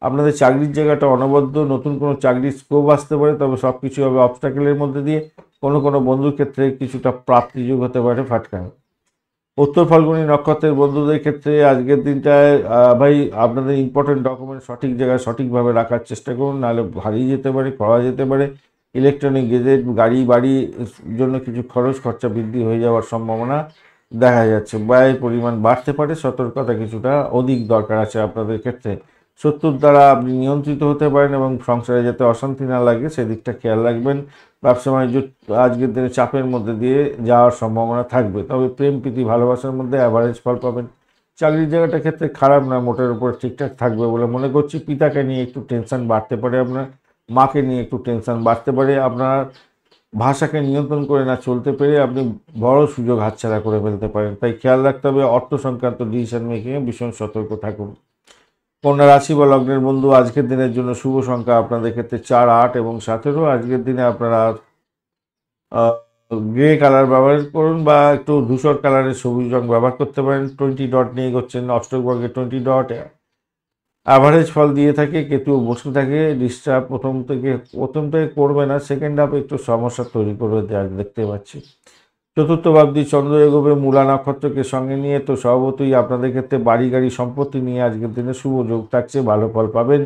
আপনাদের চাকরির জায়গাটা অনবদ্য, নতুন কোনো চাকরির স্কোপ আসতে পারে, তবে সব কিছু হবে অবস্টাকেলের মধ্যে দিয়ে। কোনো কোনো বন্ধুর ক্ষেত্রে কিছুটা প্রাপ্তিযোগ হতে পারে ফাটকানো। উত্তর ফাল্গুনী নক্ষত্রের বন্ধুদের ক্ষেত্রে আজকের দিনটায় ভাই আপনাদের ইম্পর্টেন্ট ডকুমেন্ট সঠিক জায়গায় সঠিকভাবে রাখার চেষ্টা করুন, নাহলে হারিয়ে যেতে পারে, খোয়া যেতে পারে। ইলেকট্রনিক গেজেট, গাড়ি বাড়ির জন্য কিছু খরচ খরচা বৃদ্ধি হয়ে যাওয়ার সম্ভাবনা দেখা যাচ্ছে। ব্যয়ের পরিমাণ বাড়তে পারে, সতর্কতা কিছুটা অধিক দরকার আছে আপনাদের ক্ষেত্রে। শত্রুর দ্বারা আপনি নিয়ন্ত্রিত হতে পারেন এবং সংসারে যাতে অশান্তি না লাগে সেদিকটা খেয়াল রাখবেন। ব্যবসা বাণিজ্য আজকের দিনে চাপের মধ্যে দিয়ে যাওয়ার সম্ভাবনা থাকবে, তবে প্রেম প্রীতি ভালোবাসার মধ্যে অ্যাভারেজ ফল পাবেন। চাকরির জায়গাটার ক্ষেত্রে খারাপ না, মোটের উপর ঠিকঠাক থাকবে বলে মনে করছি। পিতাকে নিয়ে একটু টেনশন বাড়তে পারে, আপনার মাকে নিয়ে একটু টেনশন বাড়তে পারে। আপনার ভাষাকে নিয়ন্ত্রণ করে না চলতে পেরে আপনি বড় সুযোগ হাতছাড়া করে ফেলতে পারেন, তাই খেয়াল রাখতে হবে। অর্থ সংক্রান্ত ডিসিশন মেকিংয়ে ভীষণ সতর্ক থাকুন। কন্যা রাশি বা লগ্নের বন্ধু, আজকের দিনের জন্য শুভ সংখ্যা আপনাদের ক্ষেত্রে 4, 8 এবং 17। আজকের দিনে আপনারা গ্রে কালার ব্যবহার করুন বা একটু ধূসর কালারের সবুজ রং ব্যবহার করতে পারেন। 20 ডট নিয়ে এগোচ্ছেন, অষ্টকবর্গে 20 ডট অ্যাভারেজ ফল দিয়ে থাকে। কেতু বসে থাকে, ডিস্টার্ব প্রথম থেকে করবে না, সেকেন্ড হাফে একটু সমস্যা তৈরি করবে আজ দেখতে পাচ্ছি। চতুর্থ ভাবটি চন্দ্র এগোবে মূলা নক্ষত্রকে সঙ্গে নিয়ে, তো স্বভাবতই আপনাদের ক্ষেত্রে বাড়ি গাড়ি সম্পত্তি নিয়ে আজকের দিনে শুভ যোগ থাকছে, ভালো ফল পাবেন।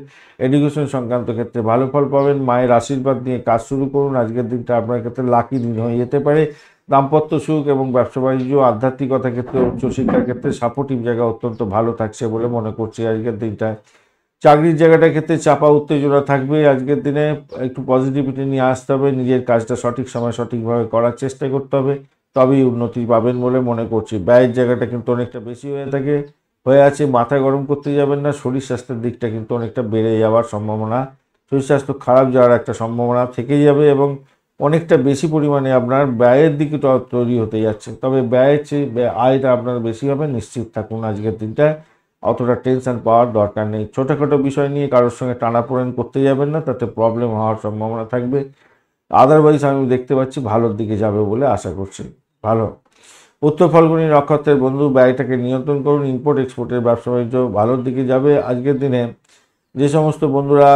এডুকেশন সংক্রান্ত ক্ষেত্রে ভালো ফল পাবেন। মায়ের আশীর্বাদ নিয়ে কাজ শুরু করুন, আজকের দিনটা আপনার ক্ষেত্রে লাকি দিন হয়ে যেতে পারে। দাম্পত্য সুখ এবং ব্যবসা বাণিজ্য, আধ্যাত্মিকতার ক্ষেত্রে, উচ্চশিক্ষার ক্ষেত্রে সাপোর্টিভ জায়গা অত্যন্ত ভালো থাকছে বলে মনে করছি আজকের দিনটায়। চাকরির জায়গাটার ক্ষেত্রে চাপা উত্তেজনা থাকবে আজকের দিনে, একটু পজিটিভিটি নিয়ে আসতে হবে, নিজের কাজটা সঠিক সময় সঠিকভাবে করার চেষ্টা করতে হবে, তবেই উন্নতি পাবেন বলে মনে করছি। ব্যয়ের জায়গাটা কিন্তু অনেকটা বেশি হয়ে আছে, মাথা গরম করতে যাবেন না। শরীর স্বাস্থ্যের দিকটা কিন্তু অনেকটা বেড়ে যাওয়ার সম্ভাবনা, শরীর স্বাস্থ্য খারাপ যাওয়ার একটা সম্ভাবনা থেকেই যাবে এবং অনেকটা বেশি পরিমাণে আপনার ব্যয়ের দিকে তৈরি হতে যাচ্ছে। তবে ব্যয়ের চেয়ে আয়টা আপনার বেশি হবে, নিশ্চিত থাকুন আজকের দিনটা। অতটা টেনশন পাওয়ার দরকার নেই। ছোটোখাটো বিষয় নিয়ে কারোর সঙ্গে টানাপোড়েন করতে যাবেন না, তাতে প্রবলেম হওয়ার সম্ভাবনা থাকবে। আদারওয়াইজ আমি দেখতে পাচ্ছি ভালোর দিকে যাবে বলে আশা করছি। ভালো। উত্তর ফাল্গুনী নক্ষত্রের বন্ধু, ব্যয়টাকে নিয়ন্ত্রণ করুন। ইম্পোর্ট এক্সপোর্টের ব্যবসা বাণিজ্য ভালোর দিকে যাবে আজকের দিনে। যে সমস্ত বন্ধুরা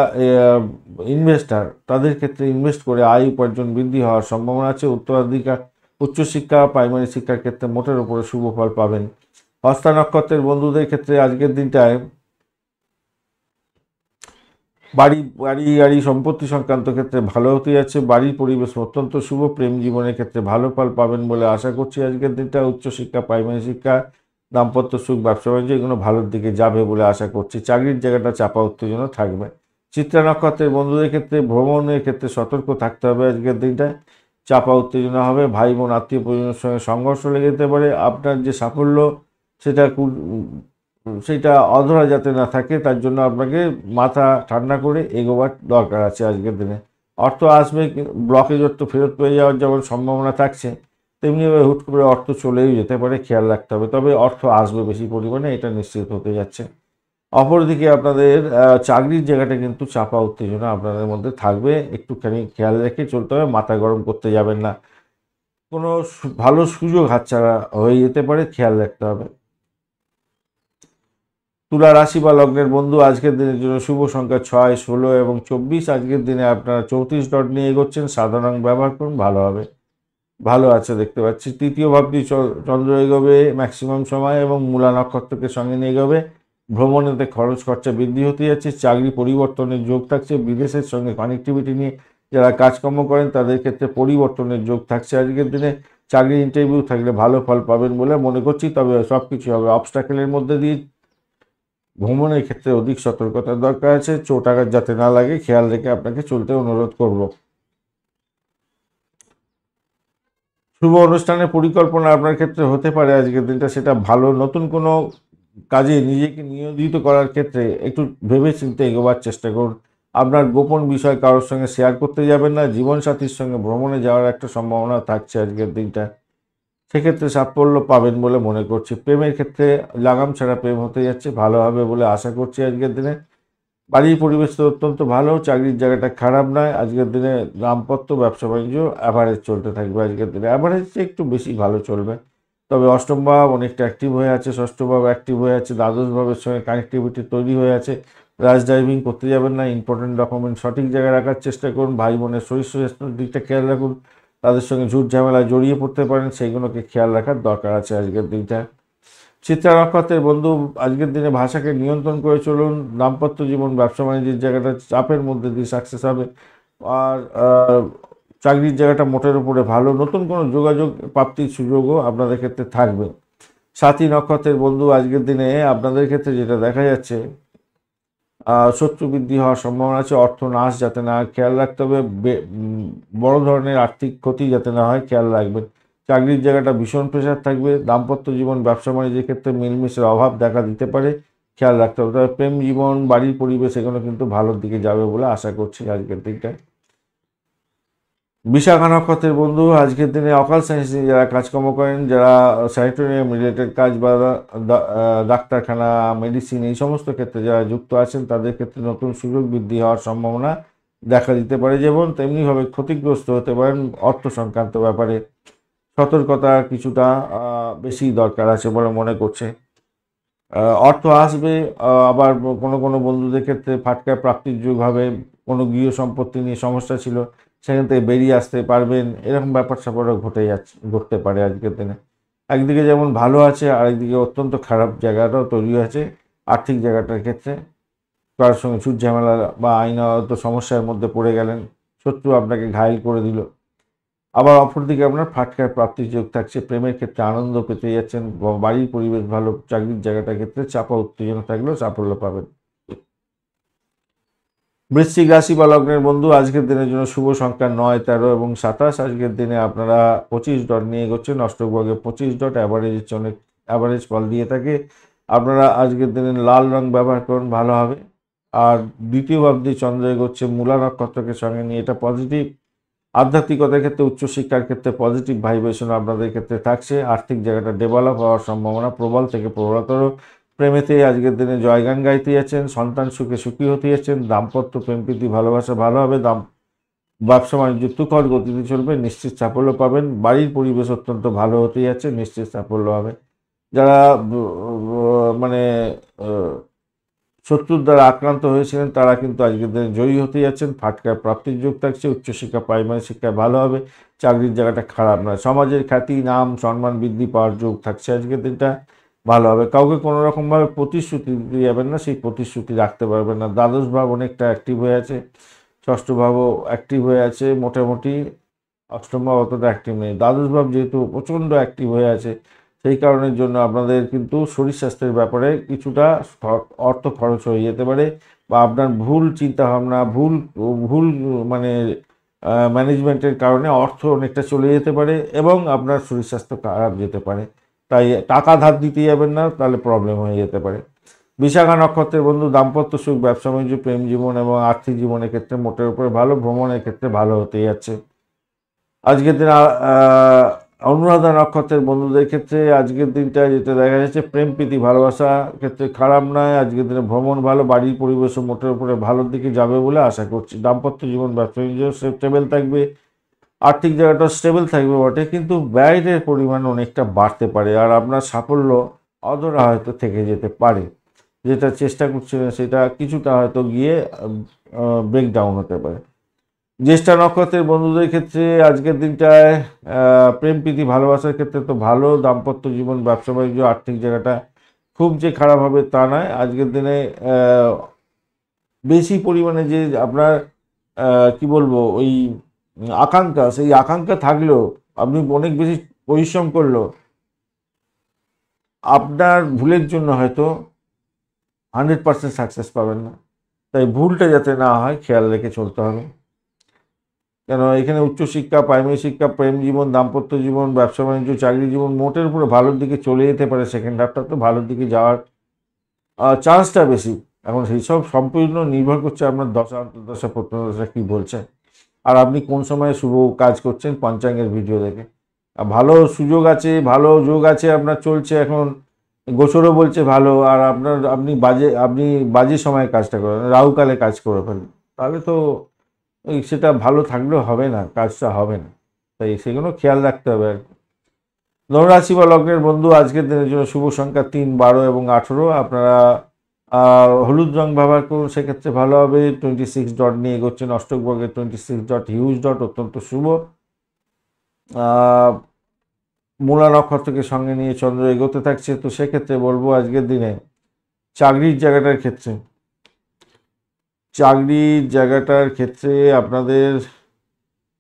ইনভেস্টার, তাদের ক্ষেত্রে ইনভেস্ট করে আয় উপার্জন বৃদ্ধি হওয়ার সম্ভাবনা আছে। উত্তরাধিকার, উচ্চশিক্ষা, প্রাইমারি শিক্ষার ক্ষেত্রে মোটের উপরে শুভ ফল পাবেন। হস্তা নক্ষত্রের বন্ধুদের ক্ষেত্রে আজকের দিনটায় বাড়ি সম্পত্তি সংক্রান্ত ক্ষেত্রে ভালো হতে যাচ্ছে। বাড়ির পরিবেশ অত্যন্ত শুভ। প্রেম জীবনের ক্ষেত্রে ভালো ফল পাবেন বলে আশা করছি আজকের দিনটা। উচ্চশিক্ষা, প্রাইমারি শিক্ষা, দাম্পত্য সুখ, ব্যবসা বাণিজ্য এগুলো ভালোর দিকে যাবে বলে আশা করছি। চাকরির জায়গাটা চাপা উত্তেজনা থাকবে। চিত্রা নক্ষত্রের বন্ধুদের ক্ষেত্রে ভ্রমণের ক্ষেত্রে সতর্ক থাকতে হবে আজকের দিনটায়। চাপা উত্তেজনা হবে, ভাই বোন আত্মীয় পরিজনের সঙ্গে সংঘর্ষ লেগে যেতে পারে। আপনার যে সাফল্য সেটা সেটা অধরা যাতে না থাকে, তার জন্য আপনাকে মাথা ঠান্ডা করে এগোবার দরকার আছে আজকের দিনে। অর্থ আসবে, ব্লকেজ অর্থ ফেরত পেয়ে যাওয়ার যেমন সম্ভাবনা থাকছে, তেমনিভাবে হুট করে অর্থ চলেও যেতে পারে, খেয়াল রাখতে হবে। তবে অর্থ আসবে বেশি পরিমাণে, এটা নিশ্চিত হতে যাচ্ছে। অপরদিকে আপনাদের চাকরির জায়গাটা কিন্তু চাপা উত্তেজনা আপনাদের মধ্যে থাকবে, একটুখানি খেয়াল রেখে চলতে হবে, মাথা গরম করতে যাবেন না। কোনো ভালো সুযোগ হাতছাড়া হয়ে যেতে পারে, খেয়াল রাখতে হবে। তুলা রাশি বা লগ্নের বন্ধু আজকের দিনের জন্য শুভ সংখ্যা 6, 16 এবং 24। আজকের দিনে আপনারা 34 ডট নিয়ে এগোচ্ছেন, সাধারণ রং ব্যবহার করুন, ভালো হবে। ভালো আছে দেখতে পাচ্ছি। তৃতীয় ভাবটি চন্দ্র এগোবে ম্যাক্সিমাম সময় এবং মূলা নক্ষত্রকে সঙ্গে নিয়ে এগোবে। ভ্রমণেতে খরচ খরচা বৃদ্ধি হতে যাচ্ছে। চাকরি পরিবর্তনের যোগ থাকছে। বিদেশের সঙ্গে কানেক্টিভিটি নিয়ে যারা কাজকর্ম করেন তাদের ক্ষেত্রে পরিবর্তনের যোগ থাকছে আজকের দিনে। চাকরি ইন্টারভিউ থাকলে ভালো ফল পাবেন বলে মনে করছি, তবে সব কিছু হবে অবস্টাকেলের মধ্যে দিয়ে। ভ্রমণের ক্ষেত্রে অধিক সতর্কতার দরকার আছে, চোট আঘাত যাতে না লাগে খেয়াল রেখে আপনাকে চলতে অনুরোধ করব। শুভ অনুষ্ঠানের পরিকল্পনা আপনার ক্ষেত্রে হতে পারে আজকের দিনটা, সেটা ভালো। নতুন কোনো কাজে নিজেকে নিয়োজিত করার ক্ষেত্রে একটু ভেবে চিন্তে এগোবার চেষ্টা করুন। আপনার গোপন বিষয় কারোর সঙ্গে শেয়ার করতে যাবেন না। জীবনসাথীর সঙ্গে ভ্রমণে যাওয়ার একটা সম্ভাবনা থাকছে আজকের দিনটা, সেক্ষেত্রে সাফল্য পাবেন বলে মনে করছি। প্রেমের ক্ষেত্রে লাগাম ছাড়া প্রেম হতে যাচ্ছে, ভালো হবে বলে আশা করছি আজকের দিনে। বাড়ির পরিবেশ তো অত্যন্ত ভালো, চাকরির জায়গাটা খারাপ নয়। আজকের দিনে দাম্পত্য, ব্যবসা বাণিজ্য অ্যাভারেজ চলতে থাকবে আজকের দিনে, অ্যাভারেজ একটু বেশি ভালো চলবে। তবে অষ্টম ভাব অনেকটা অ্যাক্টিভ হয়ে আছে, ষষ্ঠ ভাব অ্যাক্টিভ হয়ে আছে, দ্বাদশ ভাবের সঙ্গে কানেক্টিভিটি তৈরি হয়ে আছে। রাশ ড্রাইভিং করতে যাবেন না। ইম্পর্টেন্ট ডকুমেন্ট সঠিক জায়গায় রাখার চেষ্টা করুন। ভাই বোনের শরীর স্বাস্থ্যের দিকটা খেয়াল রাখুন। তাদের সঙ্গে ঝুট ঝামেলায় জড়িয়ে পড়তে পারেন, সেইগুলোকে খেয়াল রাখার দরকার আছে আজকের দিনটা। চিত্রা নক্ষত্রের বন্ধু আজকের দিনে ভাষাকে নিয়ন্ত্রণ করে চলুন। দাম্পত্য জীবন, ব্যবসা বাণিজ্যের জায়গাটা চাপের মধ্যে দিয়ে সাকসেস হবে। আর চাকরির জায়গাটা মোটের উপরে ভালো। নতুন কোনো যোগাযোগ প্রাপ্তির সুযোগও আপনাদের ক্ষেত্রে থাকবে। সাথী নক্ষত্রের বন্ধু আজকের দিনে আপনাদের ক্ষেত্রে যেটা দেখা যাচ্ছে, শত্রু বৃদ্ধি হওয়ার সম্ভাবনা আছে। অর্থ নাশ যাতে না হয় খেয়াল রাখতে হবে। বড় ধরনের আর্থিক ক্ষতি যাতে না হয় খেয়াল রাখবেন। চাকরির জায়গাটা ভীষণ প্রেশার থাকবে। দাম্পত্য জীবন, ব্যবসা বাণিজ্যের ক্ষেত্রে মিলমিশের অভাব দেখা দিতে পারে, খেয়াল রাখতে হবে। তবে প্রেম জীবন, বাড়ির পরিবেশ এগুলো কিন্তু ভালোর দিকে যাবে বলে আশা করছি আজকের দিনটায়। বিশাখা নক্ষত্রের বন্ধু আজকের দিনে অকাল সায়েন্স নিয়ে যারা কাজকর্ম করেন, যারা স্যানিটোরিয়াম রিলেটেড কাজ বা ডাক্তারখানা, মেডিসিন এই সমস্ত ক্ষেত্রে যারা যুক্ত আছেন, তাদের ক্ষেত্রে নতুন সুযোগ বৃদ্ধি হওয়ার সম্ভাবনা দেখা দিতে পারে। যেমন তেমনিভাবে ক্ষতিগ্রস্ত হতে পারেন অর্থ সংক্রান্ত ব্যাপারে। সতর্কতা কিছুটা বেশি দরকার আছে বলে মনে করছে। অর্থ আসবে, আবার কোনো কোনো বন্ধুদের ক্ষেত্রে ফাটকা প্রাপ্তির যুগ হবে। কোনো গৃহ সম্পত্তি নিয়ে সমস্যা ছিল, সেখান থেকে বেরিয়ে আসতে পারবেন, এরকম ব্যাপার স্যাপারও ঘটতে পারে আজকের দিনে। একদিকে যেমন ভালো আছে, আরেকদিকে অত্যন্ত খারাপ জায়গাটাও তৈরি হয়েছে আর্থিক জায়গাটার ক্ষেত্রে। কারোর সঙ্গে ছুট ঝামেলা বা আইনত সমস্যার মধ্যে পড়ে গেলেন, শত্রু আপনাকে ঘায়েল করে দিল। আবার অপরদিকে আপনার ফাটকার প্রাপ্তির যোগ থাকছে। প্রেমের ক্ষেত্রে আনন্দ পেতে যাচ্ছেন, বাড়ির পরিবেশ ভালো। চাকরির জায়গাটার ক্ষেত্রে চাপা উত্তেজনা থাকলেও সাফল্য পাবেন। বৃশ্চিক রাশি বা লগ্নের বন্ধু আজকের দিনের জন্য শুভ সংখ্যা 9, 13 এবং 27। আজকের দিনে আপনারা 25 ডট নিয়ে এগোচ্ছেন। অষ্টভাগে 25 ডট অ্যাভারেজ অনেক অ্যাভারেজ ফল দিয়ে থাকে। আপনারা আজকের দিনে লাল রং ব্যবহার করুন, ভালো হবে। আর দ্বিতীয় ভাবটি চন্দ্র এগোচ্ছে মূলা নক্ষত্রকে সঙ্গে নিয়ে, এটা পজিটিভ। আধ্যাত্মিকতার ক্ষেত্রে, উচ্চশিক্ষার ক্ষেত্রে পজিটিভ ভাইব্রেশন আপনাদের ক্ষেত্রে থাকছে। আর্থিক জায়গাটা ডেভেলপ হওয়ার সম্ভাবনা প্রবল থেকে প্রবলতর। প্রেমেতে আজকের দিনে জয়গান গাইতে যাচ্ছেন, সন্তান সুখে সুখী হতে যাচ্ছেন। দাম্পত্য প্রেম প্রীতি ভালোবাসা ভালো হবে। ব্যবসা বাণিজ্য তুখর গতিতে চলবে, নিশ্চিত সাফল্য পাবেন। বাড়ির পরিবেশ অত্যন্ত ভালো হতে যাচ্ছে, নিশ্চিত সাফল্য হবে। যারা মানে শত্রুর দ্বারা আক্রান্ত হয়েছিলেন, তারা কিন্তু আজকের দিনে জয়ী হতে যাচ্ছেন। ফাটকার প্রাপ্তির যোগ থাকছে। উচ্চশিক্ষা, প্রাইমারি শিক্ষায় ভালো হবে। চাকরির জায়গাটা খারাপ নয়। সমাজের খ্যাতি, নাম, সম্মান বৃদ্ধি পাওয়ার যোগ থাকছে আজকের দিনটা। ভালো হবে। কাউকে কোনো রকমভাবে প্রতিশ্রুতি দিতে যাবেন না, সেই প্রতিশ্রুতি রাখতে পারবেন না। দ্বাদশ ভাব অনেকটা অ্যাক্টিভ হয়ে আছে, ষষ্ঠ ভাবও অ্যাক্টিভ হয়ে আছে মোটামুটি, অষ্টম ভাব অতটা অ্যাক্টিভ নেই। দ্বাদশ ভাব যেহেতু প্রচণ্ড অ্যাক্টিভ হয়ে আছে, সেই কারণের জন্য আপনাদের কিন্তু শরীর স্বাস্থ্যের ব্যাপারে কিছুটা অর্থ খরচ হয়ে যেতে পারে, বা আপনার ভুল চিন্তাভাবনা, ভুল ভুল মানে ম্যানেজমেন্টের কারণে অর্থ অনেকটা চলে যেতে পারে এবং আপনার শরীর স্বাস্থ্য খারাপ যেতে পারে। তাই টাকা ধার দিতে যাবেন না, তাহলে প্রবলেম হয়ে যেতে পারে। বিশাখা নক্ষত্রের বন্ধু, দাম্পত্য সুখ, ব্যবসা বাণিজ্য, প্রেম জীবন এবং আর্থিক জীবনের ক্ষেত্রে মোটের উপরে ভালো, ভ্রমণের ক্ষেত্রে ভালো হতে যাচ্ছে আজকের দিন। অনুরাধা নক্ষত্রের বন্ধুদের ক্ষেত্রে আজকের দিনটা যেটা দেখা যাচ্ছে, প্রেম প্রীতি ভালোবাসা ক্ষেত্রে খারাপ নয়। আজকের দিনে ভ্রমণ ভালো, বাড়ির পরিবেশও মোটের উপরে ভালোর দিকে যাবে বলে আশা করছি। দাম্পত্য জীবন, ব্যবসা বাণিজ্য স্টেবল থাকবে, আর্থিক জায়গাটা স্টেবল থাকবে বটে, কিন্তু ব্যয়ের পরিমাণ অনেকটা বাড়তে পারে, আর আপনার সাফল্য অধরা হয়তো থেকে যেতে পারে। যেটা চেষ্টা করছিলেন সেটা কিছুটা হয়তো গিয়ে ব্রেকডাউন হতে পারে। জ্যেষ্ঠা নক্ষত্রের বন্ধুদের ক্ষেত্রে আজকের দিনটায় প্রেম প্রীতি ভালোবাসার ক্ষেত্রে তো ভালো, দাম্পত্য জীবন, ব্যবসা বাণিজ্য, আর্থিক জায়গাটা খুব যে খারাপ হবে তা নয়। আজকের দিনে বেশি পরিমাণে যে আপনার কি বলবো, ওই আকাঙ্ক্ষা, সেই আকাঙ্ক্ষা থাকলেও আপনি অনেক বেশি পরিশ্রম করলেও আপনার ভুলের জন্য হয়তো 100% সাকসেস পাবেন না। তাই ভুলটা যাতে না হয় খেয়াল রেখে চলতে হবে। কেন এখানে উচ্চশিক্ষা, প্রাইমারি শিক্ষা, প্রেম জীবন, দাম্পত্য জীবন, ব্যবসা বাণিজ্য, চাকরি জীবন মোটের উপরে ভালোর দিকে চলে যেতে পারে। সেকেন্ড হাফটা তো ভালোর দিকে যাওয়ার চান্সটা বেশি। এখন সেই সব সম্পূর্ণ নির্ভর করছে আপনার দশা, অন্তর্দশা, প্রত্যন্তদশা কী বলছে, আর আপনি কোন সময় শুভ কাজ করছেন পঞ্চাঙ্গের ভিডিও দেখে। ভালো সুযোগ আছে, ভালো যোগ আছে আপনার চলছে এখন, গোচরও বলছে ভালো, আর আপনি বাজে সময়ে কাজটা করেন, রাহুকালে কাজ করে ফেলেন, তাহলে তো সেটা ভালো থাকলেও হবে না, কাজটা হবে না। তাই সেগুলো খেয়াল রাখতে হবে আর কি। ধনুরাশি বা লগ্নের বন্ধু, আজকের দিনের জন্য শুভ সংখ্যা 3, 12 এবং 18। আপনারা হলুদ রং ব্যবহার করুন, সেক্ষেত্রে ভালো হবে। 26 ডট নিয়ে এগোচ্ছেন, অষ্টক বর্গের 26 ডট, হিউজ ডট, অত্যন্ত শুভ। মূলা নক্ষত্রকে সঙ্গে নিয়ে চন্দ্র এগোতে থাকছে, তো সেক্ষেত্রে বলবো আজকের দিনে চাকরির জায়গাটার ক্ষেত্রে আপনাদের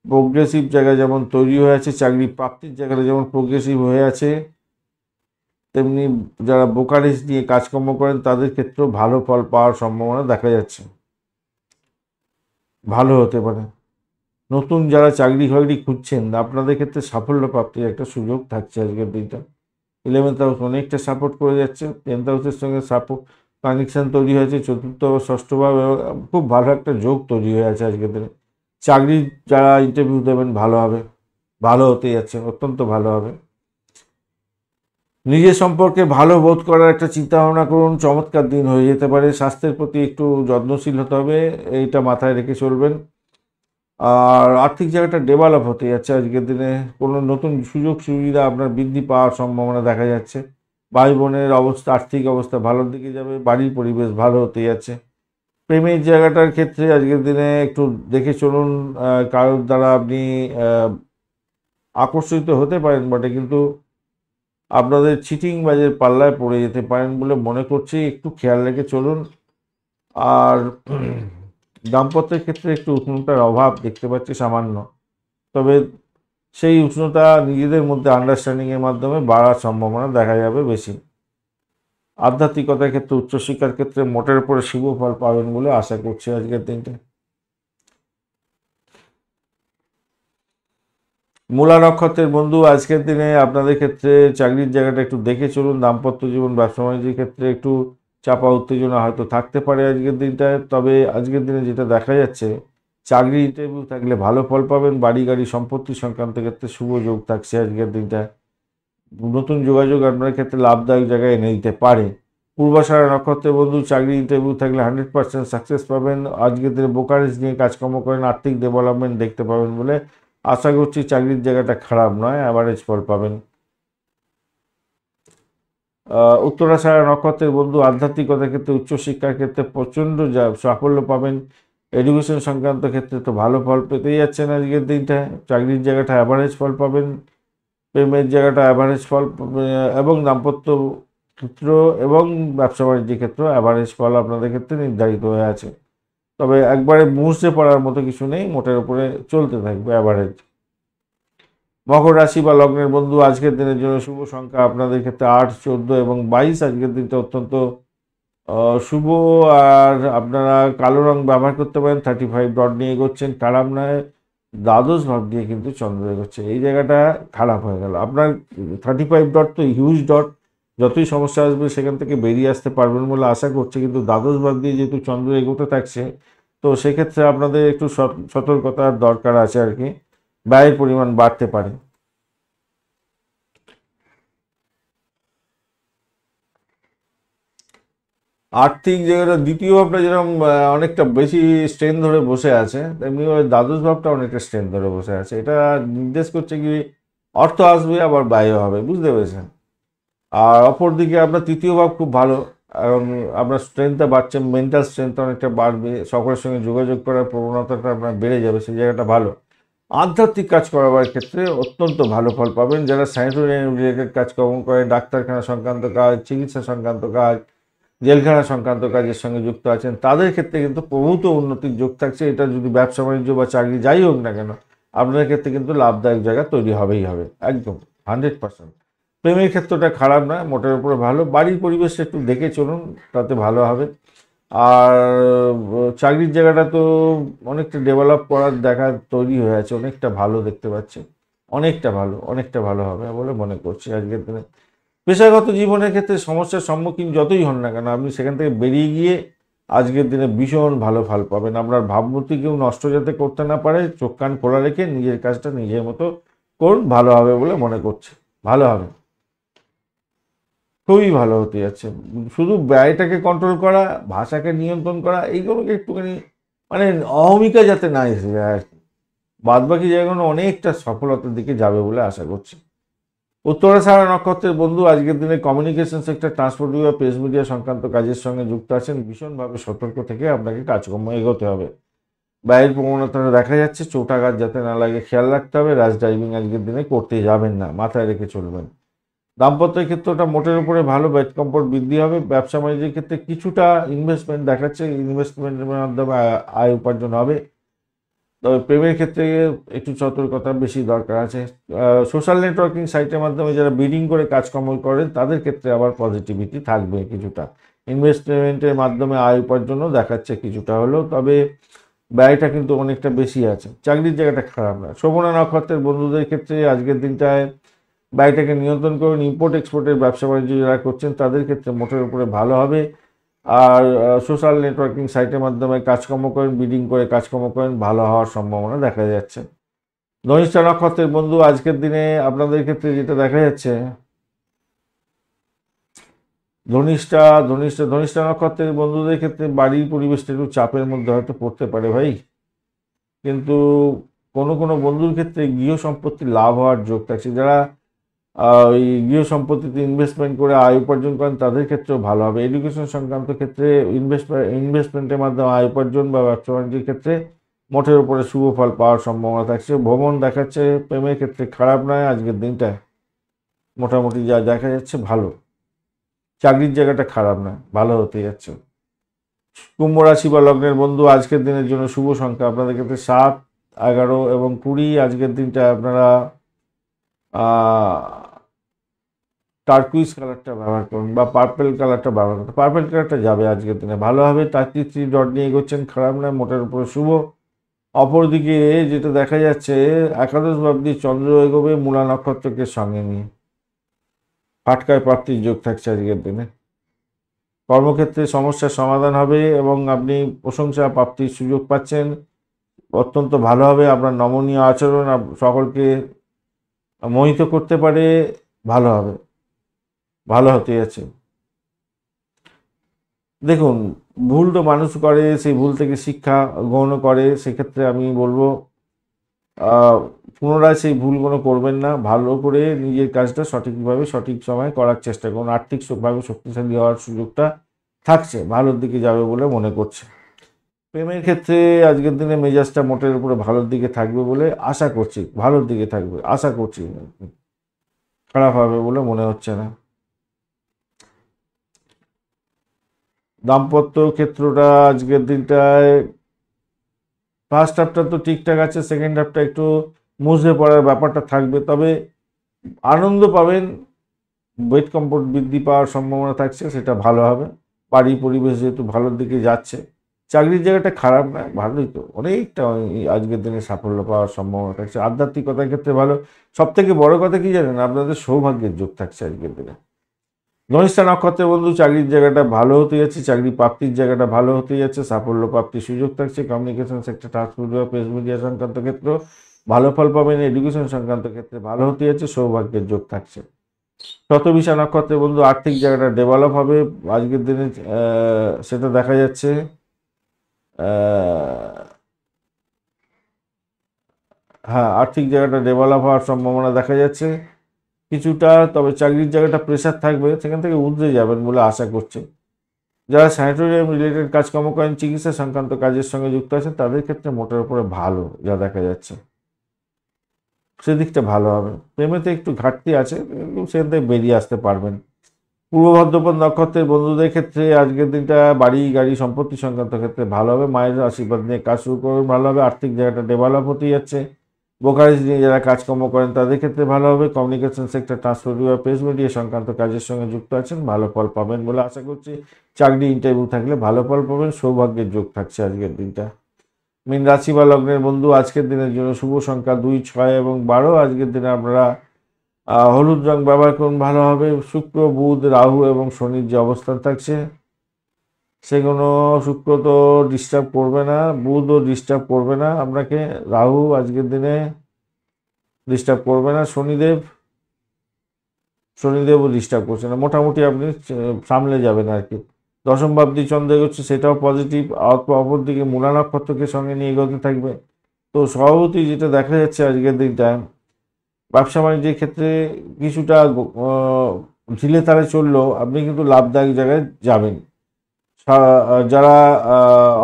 প্রোগ্রেসিভ জায়গা যেমন তৈরি হয়ে আছে, চাকরি প্রাপ্তির জায়গাটা যেমন প্রোগ্রেসিভ হয়ে আছে, তেমনি যারা ব্রোকারেজ নিয়ে কাজকর্ম করেন তাদের ক্ষেত্রেও ভালো ফল পাওয়ার সম্ভাবনা দেখা যাচ্ছে, ভালো হতে পারে। নতুন যারা চাকরি ফাকরি খুঁজছেন আপনাদের ক্ষেত্রে সাফল্য প্রাপ্তির একটা সুযোগ থাকছে আজকের দিনটা। 11th হাউস অনেকটা সাপোর্ট করে যাচ্ছে, 10th হাউসের সঙ্গে সাপোর্ট কানেকশান তৈরি হয়েছে, চতুর্থ বা ষষ্ঠ ভাব খুব ভালো একটা যোগ তৈরি হয়ে আছে আজকের দিনে। চাকরির যারা ইন্টারভিউ দেবেন ভালো হবে, ভালো হতে যাচ্ছে, অত্যন্ত ভালো হবে। নিজের সম্পর্কে ভালো বোধ করার একটা চিন্তা ভাবনা করুন, চমৎকার দিন হয়ে যেতে পারে। স্বাস্থ্যের প্রতি একটু যত্নশীল হতে হবে, এইটা মাথায় রেখে চলবেন। আর আর্থিক জায়গাটা ডেভেলপ হতে যাচ্ছে আজকের দিনে, কোনো নতুন সুযোগ সুবিধা আপনার বৃদ্ধি পাওয়ার সম্ভাবনা দেখা যাচ্ছে। ভাই বোনের অবস্থা, আর্থিক অবস্থা ভালোর দিকে যাবে, বাড়ির পরিবেশ ভালো হতে যাচ্ছে। প্রেমের জায়গাটার ক্ষেত্রে আজকের দিনে একটু দেখে চলুন, কারোর দ্বারা আপনি আকর্ষিত হতে পারেন বটে, কিন্তু আপনাদের চিটিং বাজের পাল্লায় পড়ে যেতে পারেন বলে মনে করছি, একটু খেয়াল রেখে চলুন। আর দাম্পত্যের ক্ষেত্রে একটু উষ্ণতার অভাব দেখতে পাচ্ছি সামান্য, তবে সেই উষ্ণতা নিজেদের মধ্যে আন্ডারস্ট্যান্ডিংয়ের মাধ্যমে বাড়ার সম্ভাবনা দেখা যাবে বেশি। আধ্যাত্মিকতার ক্ষেত্রে, উচ্চশিক্ষার ক্ষেত্রে মোটের উপরে শুভ ফল পাবেন বলে আশা করছি আজকের দিনটা। মূলা নক্ষত্রের বন্ধু, আজকের দিনে আপনাদের ক্ষেত্রে চাকরির জায়গাটা একটু দেখে চলুন। দাম্পত্য জীবন, ব্যবসা বাণিজ্যের ক্ষেত্রে একটু চাপা উত্তেজনা হয়তো থাকতে পারে আজকের দিনটায়, তবে আজকের দিনে যেটা দেখা যাচ্ছে, চাকরি ইন্টারভিউ থাকলে ভালো ফল পাবেন। বাড়ি গাড়ি সম্পত্তি সংক্রান্ত ক্ষেত্রে শুভ যোগ থাকছে আজকের দিনটায়। নতুন যোগাযোগ আপনার ক্ষেত্রে লাভদায়ক জায়গায় এনে দিতে পারে। পূর্বাষাঢ়া নক্ষত্রের বন্ধু, চাকরি ইন্টারভিউ থাকলে 100% সাকসেস পাবেন। আজকের দিনে ব্রোকারেজ নিয়ে কাজকর্ম করেন, আর্থিক ডেভেলপমেন্ট দেখতে পাবেন বলে আশা করছি। চাকরির জায়গাটা খারাপ নয়, অ্যাভারেজ ফল পাবেন। উত্তরাষাঢ়া নক্ষত্রের বন্ধু, আধ্যাত্মিকতার ক্ষেত্রে, উচ্চশিক্ষার ক্ষেত্রে প্রচণ্ড সাফল্য পাবেন। এডুকেশন সংক্রান্ত ক্ষেত্রে তো ভালো ফল পেতেই যাচ্ছেন আজকের দিনটায়। চাকরির জায়গাটা অ্যাভারেজ ফল পাবেন, প্রেমের জায়গাটা অ্যাভারেজ ফল এবং দাম্পত্য ক্ষেত্র এবং ব্যবসা বাণিজ্যের ক্ষেত্রে অ্যাভারেজ ফল আপনাদের ক্ষেত্রে নির্ধারিত হয়ে আছে। তবে একবারে মুষড়ে পড়ার মতো কিছু নেই, মোটের উপরে চলতে থাকবে অ্যাভারেজ। মকর রাশি বা লগ্নের বন্ধু, আজকের দিনের জন্য শুভ সংখ্যা আপনাদের ক্ষেত্রে 8, 14 এবং 22। আজকের দিনটা অত্যন্ত শুভ। আর আপনারা কালো রং ব্যবহার করতে পারেন। 35 ডট নিয়ে এগোচ্ছেন, খারাপ নয়। দ্বাদশ ভাব দিয়ে কিন্তু চন্দ্র এগোচ্ছে, এই জায়গাটা খারাপ হয়ে গেল আপনার। 35 ডট তো হিউজ ডট, যতই সমস্যা আসবে সেখান থেকে বেরিয়ে আসতে পারবেন বলে আশা করছি। কিন্তু দ্বাদশ ভাব দিয়ে যেহেতু চন্দ্র এগোতে থাকছে, তো সেক্ষেত্রে আপনাদের একটু সতর্কতার দরকার আছে আর কি। ব্যয়ের পরিমাণ বাড়তে পারে। আর্থিক জায়গাটা দ্বিতীয় ভাবটা যেরকম অনেকটা বেশি স্ট্রেন ধরে বসে আছে, তেমনি ওই দ্বাদশ ভাবটা অনেকটা স্ট্রেন ধরে বসে আছে। এটা নির্দেশ করছে কি অর্থ আসবে আবার ব্যয় হবে, বুঝতে পেরেছেন। আর অপরদিকে আপনার তৃতীয় ভাব খুব ভালো, কারণ আপনার স্ট্রেংথটা বাড়ছে, মেন্টাল স্ট্রেংথ অনেকটা বাড়বে, সকলের সঙ্গে যোগাযোগ করার প্রবণতাটা আপনার বেড়ে যাবে, সেই জায়গাটা ভালো। আধ্যাত্মিক কাজ করাবার ক্ষেত্রে অত্যন্ত ভালো ফল পাবেন। যারা স্যানিটারি রিলেটেড কাজকর্ম করে, ডাক্তারখানা সংক্রান্ত কাজ, চিকিৎসা সংক্রান্ত কাজ, জেলখানা সংক্রান্ত কাজের সঙ্গে যুক্ত আছেন, তাদের ক্ষেত্রে কিন্তু প্রভূত উন্নতির যোগ থাকছে। এটা যদি ব্যবসা বাণিজ্য বা চাকরি যাই হোক না কেন, আপনাদের ক্ষেত্রে কিন্তু লাভদায়ক জায়গা তৈরি হবেই হবে, একদম 100%। প্রেমের ক্ষেত্রটা খারাপ নয়, মোটের উপরে ভালো। বাড়ির পরিবেশটা একটু দেখে চলুন, তাতে ভালো হবে। আর চাকরির জায়গাটা তো অনেকটা ডেভেলপ করার দেখা তৈরি হয়ে আছে, অনেকটা ভালো দেখতে পাচ্ছি, অনেকটা ভালো, অনেকটা ভালো হবে বলে মনে করছি আজকের দিনে। পেশাগত জীবনের ক্ষেত্রে সমস্যার সম্মুখীন যতই হন না কেন, আপনি সেখান থেকে বেরিয়ে গিয়ে আজকের দিনে ভীষণ ভালো ফল পাবেন। আপনার ভাবমূর্তি কেউ নষ্ট যাতে করতে না পারে, চোখ কান খোলা রেখে নিজের কাজটা নিজের মতো করুন, ভালো হবে বলে মনে করছে, ভালো হবে, খুবই ভালো হতে যাচ্ছে। শুধু ব্যয়টাকে কন্ট্রোল করা, ভাষাকে নিয়ন্ত্রণ করা, এইগুলোকে একটুখানি মানে অহমিকা যাতে না এসে যায় আর কি। বাদ বাকি জায়গাগুলো অনেকটা সফলতার দিকে যাবে বলে আশা করছি। উত্তরাষাঢ়া নক্ষত্রের বন্ধু, আজকের দিনে কমিউনিকেশন সেক্টর, ট্রান্সপোর্ট বা প্রেস মিডিয়া সংক্রান্ত কাজের সঙ্গে যুক্ত আছেন, ভীষণভাবে সতর্ক থেকে আপনাকে কাজকর্ম এগোতে হবে। ব্যয়ের প্রবণতাটা দেখা যাচ্ছে, চোটাঘাত যাতে না লাগে খেয়াল রাখতে হবে। র্যাশ ড্রাইভিং আজকের দিনে করতে যাবেন না, মাথায় রেখে চলবেন। দাম্পত্যের ক্ষেত্রটা মোটের উপরে ভালো, বেড কমফোর্ট বৃদ্ধি হবে। ব্যবসা বাণিজ্যের ক্ষেত্রে কিছুটা ইনভেস্টমেন্ট দেখাচ্ছে, ইনভেস্টমেন্টের মাধ্যমে আয় উপার্জন হবে। তবে প্রেমের ক্ষেত্রে একটু সতর্কতা বেশি দরকার আছে। সোশ্যাল নেটওয়ার্কিং সাইটের মাধ্যমে যারা বিডিং করে কাজকর্ম করেন, তাদের ক্ষেত্রে আবার পজিটিভিটি থাকবে কিছুটা। ইনভেস্টমেন্টের মাধ্যমে আয় উপার্জনও দেখাচ্ছে কিছুটা হলেও, তবে ব্যয়টা কিন্তু অনেকটা বেশি আছে। চাকরির জায়গাটা খারাপ না। শোভনা নক্ষত্রের বন্ধুদের ক্ষেত্রে আজকের দিনটায় ব্যয়টাকে নিয়ন্ত্রণ করুন। ইম্পোর্ট এক্সপোর্টের ব্যবসা বাণিজ্য যারা করছেন, তাদের ক্ষেত্রে মোটের উপরে ভালো হবে। আর সোশ্যাল নেটওয়ার্কিং সাইটের মাধ্যমে কাজকর্ম করেন, বিডিং করে কাজকর্ম করেন, ভালো হওয়ার সম্ভাবনা দেখা যাচ্ছে। ধনিষ্ঠা নক্ষত্রের বন্ধু, আজকের দিনে আপনাদের ক্ষেত্রে যেটা দেখা যাচ্ছে, ধনিষ্ঠা নক্ষত্রের বন্ধুদের ক্ষেত্রে বাড়ির পরিবেশটা একটু চাপের মধ্যে হয়তো পড়তে পারে ভাই। কিন্তু কোনো কোনো বন্ধুর ক্ষেত্রে গৃহ সম্পত্তি লাভ হওয়ার যোগ থাকছে। যারা ওই গৃহ সম্পত্তিতে ইনভেস্টমেন্ট করে আয় উপার্জন করেন, তাদের ক্ষেত্রেও ভালো হবে। এডুকেশন সংক্রান্ত ক্ষেত্রে ইনভেস্টমেন্টের মাধ্যমে আয় উপার্জন বা ব্যবসা বাণিজ্যের ক্ষেত্রে মোটের উপরে শুভ ফল পাওয়ার সম্ভাবনা থাকছে। ভ্রমণ দেখাচ্ছে, প্রেমের ক্ষেত্রে খারাপ নয় আজকের দিনটা, মোটামুটি যা দেখা যাচ্ছে ভালো। চাকরির জায়গাটা খারাপ নয়, ভালো হতে যাচ্ছে। কুম্ভ রাশি বা লগ্নের বন্ধু, আজকের দিনের জন্য শুভ সংখ্যা আপনাদের ক্ষেত্রে 7, 11 এবং 20। আজকের দিনটা আপনারা টার্কুইজ কালারটা ব্যবহার করুন বা পার্পেল কালারটা ব্যবহার করুন। পার্পেল কালারটা যাবে আজকের দিনে, ভালো হবে। 33 ডট নিয়ে এগোচ্ছেন, খারাপ নয়, মোটের উপরে শুভ। অপরদিকে যেটা দেখা যাচ্ছে, একাদশ ভাব দিয়ে চন্দ্র এগোবে মূলা নক্ষত্রকে সঙ্গে নিয়ে, ফাটকায় প্রাপ্তির যোগ থাকছে আজকের দিনে। কর্মক্ষেত্রে সমস্যার সমাধান হবে এবং আপনি প্রশংসা প্রাপ্তির সুযোগ পাচ্ছেন, অত্যন্ত ভালো হবে। আপনার নমনীয় আচরণ সকলকে মোহিত করতে পারে, ভালো হবে, ভালো হতে যাচ্ছে। দেখুন, ভুল তো মানুষ করে, সেই ভুল থেকে শিক্ষা গ্রহণ করে। সেক্ষেত্রে আমি বলবো পুনরায় সেই ভুলগুলো করবেন না, ভালো করে নিজের কাজটা সঠিকভাবে সঠিক সময়ে করার চেষ্টা করুন। আর্থিকভাবে শক্তিশালী হওয়ার সুযোগটা থাকছে, ভালোর দিকে যাবে বলে মনে করছে। প্রেমের ক্ষেত্রে আজকের দিনে মেজাজটা মোটের উপরে ভালোর দিকে থাকবে বলে আশা করছি, ভালোর দিকে থাকবে আশা করছি, খারাপ হবে বলে মনে হচ্ছে না। দাম্পত্য ক্ষেত্রটা আজকের দিনটায় ফার্স্ট হাফটা তো ঠিকঠাক আছে, সেকেন্ড হাফটা একটু মুষড়ে পড়ার ব্যাপারটা থাকবে, তবে আনন্দ পাবেন, ওয়েট কমফোর্ট বৃদ্ধি পাওয়ার সম্ভাবনা থাকছে, সেটা ভালো হবে। বাড়ি পরিবেশ যেহেতু ভালোর দিকে যাচ্ছে, চাকরির জায়গাটা খারাপ না, ভালোই তো, অনেকটা আজকের দিনে সাফল্য পাওয়ার সম্ভাবনা থাকছে। আধ্যাত্মিকতার ক্ষেত্রে ভালো। সব থেকে বড় কথা কি জানেন, আপনাদের সৌভাগ্যের যোগ থাকছে আজকের দিনে। ধনিষ্ঠা নক্ষত্রের বন্ধু, চাকরির জায়গাটা ভালো হতে যাচ্ছে, চাকরি প্রাপ্তির জায়গাটা ভালো হতে যাচ্ছে, সাফল্য প্রাপ্তির সুযোগ থাকছে। কমিউনিকেশন সেক্টর, ট্রান্সপোর্ট বা প্রেস মিডিয়া সংক্রান্ত ক্ষেত্র ভালো ফল পাবেন। এডুকেশন সংক্রান্ত ক্ষেত্রে ভালো হতে যাচ্ছে, সৌভাগ্যের যোগ থাকছে। শতবিশা নক্ষত্রের বন্ধু, আর্থিক জায়গাটা ডেভেলপ হবে আজকের দিনে, সেটা দেখা যাচ্ছে। হ্যাঁ, আর্থিক জায়গাটা ডেভেলপ হওয়ার সম্ভাবনা দেখা যাচ্ছে কিছুটা, তবে চাকরির জায়গাটা প্রেশার থাকবে, সেখান থেকে উঠতে যাবেন বলে আশা করছি। যারা স্যানিটোরিয়াম রিলেটেড কাজকর্ম করেন, চিকিৎসা সংক্রান্ত কাজের সঙ্গে যুক্ত আছেন, তাদের ক্ষেত্রে মোটের উপরে ভালো যা দেখা যাচ্ছে, সেদিকটা ভালো হবে। প্রেমেতে একটু ঘাটতি আছে, কিন্তু সেখান থেকে বেরিয়ে আসতে পারবেন। পূর্ব ভাদ্রপদ নক্ষত্রের বন্ধুদের ক্ষেত্রে আজকের দিনটা বাড়ি গাড়ি সম্পত্তি সংক্রান্ত ক্ষেত্রে ভালো হবে। মায়ের আশীর্বাদ নিয়ে কাজ শুরু করবেন, ভালো হবে। আর্থিক জায়গাটা ডেভেলপ হতে যাচ্ছে। ব্রোকারেজ নিয়ে যারা কাজকর্ম করেন তাদের ক্ষেত্রে ভালো হবে। কমিউনিকেশন সেক্টর, ট্রান্সপোর্ট বা প্রেস মিডিয়া সংক্রান্ত কাজের সঙ্গে যুক্ত আছেন, ভালো ফল পাবেন বলে আশা করছি। চাকরি ইন্টারভিউ থাকলে ভালো ফল পাবেন, সৌভাগ্যের যোগ থাকছে আজকের দিনটা। মীন রাশি বা লগ্নের বন্ধু, আজকের দিনের জন্য শুভ সংখ্যা 2, 6 এবং 12। আজকের দিনে আপনারা হলুদ রং ব্যবহার করুন, ভালো হবে। শুক্র, বুধ, রাহু এবং শনির যে অবস্থান থাকছে, সেগুলো শুক্র তো ডিস্টার্ব করবে না, বুধও ডিস্টার্ব করবে না আপনাকে, রাহু আজকের দিনে ডিস্টার্ব করবে না, শনিদেবও ডিস্টার্ব করছে না, মোটামুটি আপনি সামলে যাবেন আর কি। দশম ভাবটি চন্দ্র এগোচ্ছে, সেটাও পজিটিভ। অপরদিকে মূলা নক্ষত্রকে সঙ্গে নিয়ে এগোতে থাকবে। তো সভাপতি যেটা দেখা যাচ্ছে আজকের দিনটায়, ব্যবসা বাণিজ্যের ক্ষেত্রে কিছুটা ঢিলে তালে চললেও আপনি কিন্তু লাভদায়ক জায়গায় যাবেন। যারা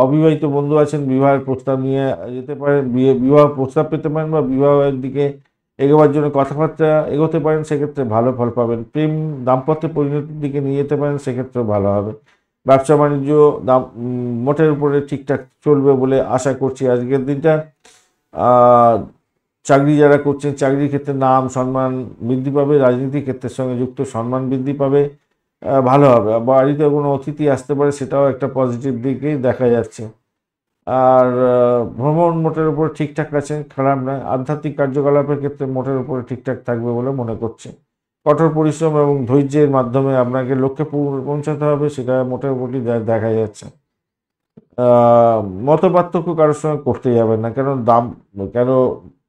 অবিবাহিত বন্ধু আছেন, বিবাহের প্রস্তাব নিয়ে যেতে পারেন, বিবাহ প্রস্তাব পেতে পারেন, বা বিবাহের দিকে এগোবার জন্য কথাবার্তা এগোতে পারেন, সেক্ষেত্রে ভালো ফল পাবেন। প্রেম দাম্পত্যের পরিণতির দিকে নিয়ে যেতে পারেন, সেক্ষেত্রে ভালো হবে। ব্যবসা বাণিজ্য মোটের উপরে ঠিকঠাক চলবে বলে আশা করছি আজকের দিনটা। চাকরি যারা করছেন, চাকরির ক্ষেত্রে নাম সম্মান বৃদ্ধি পাবে। রাজনীতির ক্ষেত্রের সঙ্গে যুক্ত, সম্মান বৃদ্ধি পাবে, ভালো হবে। বাড়িতে কোনো অতিথি আসতে পারে, সেটাও একটা পজিটিভ দিকেই দেখা যাচ্ছে। আর ভ্রমণ মোটের উপর ঠিকঠাক আছে, খারাপ নয়। আধ্যাত্মিক কার্যকলাপের ক্ষেত্রে মোটের উপরে ঠিকঠাক থাকবে বলে মনে করছে। কঠোর পরিশ্রম এবং ধৈর্যের মাধ্যমে আপনাকে লক্ষ্যে পৌঁছাতে হবে, সেটা মোটের উপরই দেখা যাচ্ছে। মত পার্থক্য কারোর সঙ্গে করতে যাবেন না, কেন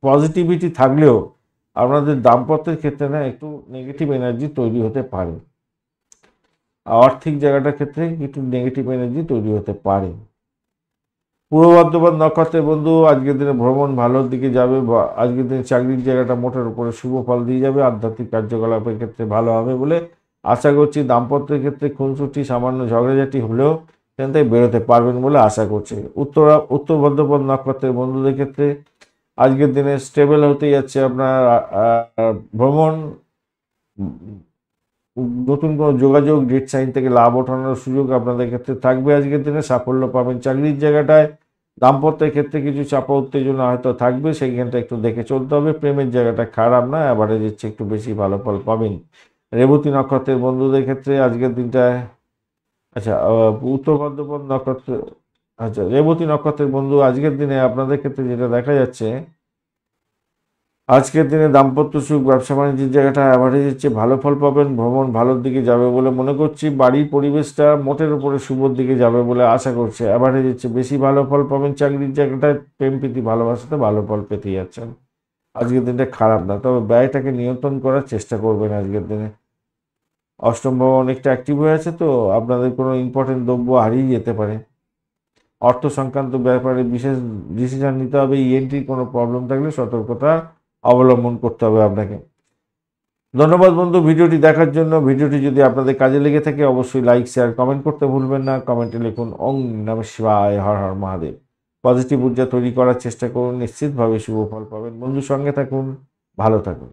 পজিটিভিটি থাকলেও আপনাদের দাম্পত্যের ক্ষেত্রে না একটু নেগেটিভ এনার্জি তৈরি হতে পারে। আর্থিক জায়গাটার ক্ষেত্রে একটু নেগেটিভ এনার্জি তৈরি হতে পারে। পূর্ব বর্ধমান নক্ষত্রের বন্ধু, আজকের দিনে ভ্রমণ ভালোর দিকে যাবে, বা আজকের দিনে চাকরির জায়গাটা মোটের উপরে শুভ ফল দিয়ে যাবে। আধ্যাত্মিক কার্যকলাপের ক্ষেত্রে ভালো হবে বলে আশা করছি। দাম্পত্যের ক্ষেত্রে খুনসুটি সামান্য ঝগড়াঝাটি হলেও সেখান থেকে বেরোতে পারবেন বলে আশা করছি। উত্তর বর্ধমান নক্ষত্রের বন্ধুদের ক্ষেত্রে আজকের দিনে স্টেবল হতে যাচ্ছে আপনার ভ্রমণ, নতুন কোনো যোগাযোগ, ডেট সাইন থেকে লাভ ওঠানোর সুযোগ আপনাদের ক্ষেত্রে থাকবে। আজকের দিনে সাফল্য পাবেন চাকরির জায়গাটায়। দাম্পত্যের ক্ষেত্রে কিছু চাপা উত্তেজনা হয়তো থাকবে, সেইখানটা একটু দেখে চলতে হবে। প্রেমের জায়গাটা খারাপ না, অ্যাভারেজ হচ্ছে একটু বেশি ভালো ফল পাবেন। রেবতী নক্ষত্রের বন্ধুদের ক্ষেত্রে আজকের দিনটায়, আচ্ছা, উত্তর বর্ধমান নক্ষত্র, আচ্ছা, রেবতী নক্ষত্রের বন্ধু, আজকের দিনে আপনাদের ক্ষেত্রে যেটা দেখা যাচ্ছে, আজকের দিনে দাম্পত্য সুখ, ব্যবসা বাণিজ্যের জায়গাটা অ্যাভারেজ হচ্ছে ভালো ফল পাবেন। ভ্রমণ ভালোর দিকে যাবে বলে মনে করছি। বাড়ির পরিবেশটা মোটের উপরে শুভর দিকে যাবে বলে আশা করছে, অ্যাভারেজ হচ্ছে বেশি ভালো ফল পাবেন। চাকরির জায়গাটায় প্রেম প্রীতি ভালোবাসাতে ভালো ফল পেতে যাচ্ছেন। আজকের দিনটা খারাপ না, তবে ব্যয়টাকে নিয়ন্ত্রণ করার চেষ্টা করবেন আজকের দিনে। অষ্টম ভাব অনেকটা অ্যাক্টিভ হয়ে আছে, তো আপনাদের কোনো ইম্পর্টেন্ট দ্রব্য হারিয়ে যেতে পারে। অর্থ সংক্রান্ত ব্যাপারে বিশেষ ডিসিশন নিতে হবে। ইএনটির কোনো প্রবলেম থাকলে সতর্কতা অবলম্বন করতে হবে আপনাকে। ধন্যবাদ বন্ধু ভিডিওটি দেখার জন্য। ভিডিওটি যদি আপনাদের কাজে লেগে থাকে, অবশ্যই লাইক শেয়ার কমেন্ট করতে ভুলবেন না। কমেন্টে লিখুন ওং নমঃ শিবায়, হর হর মহাদেব। পজিটিভ ঊর্জা তৈরি করার চেষ্টা করুন, নিশ্চিতভাবে শুভ ফল পাবেন। বন্ধুর সঙ্গে থাকুন, ভালো থাকুন।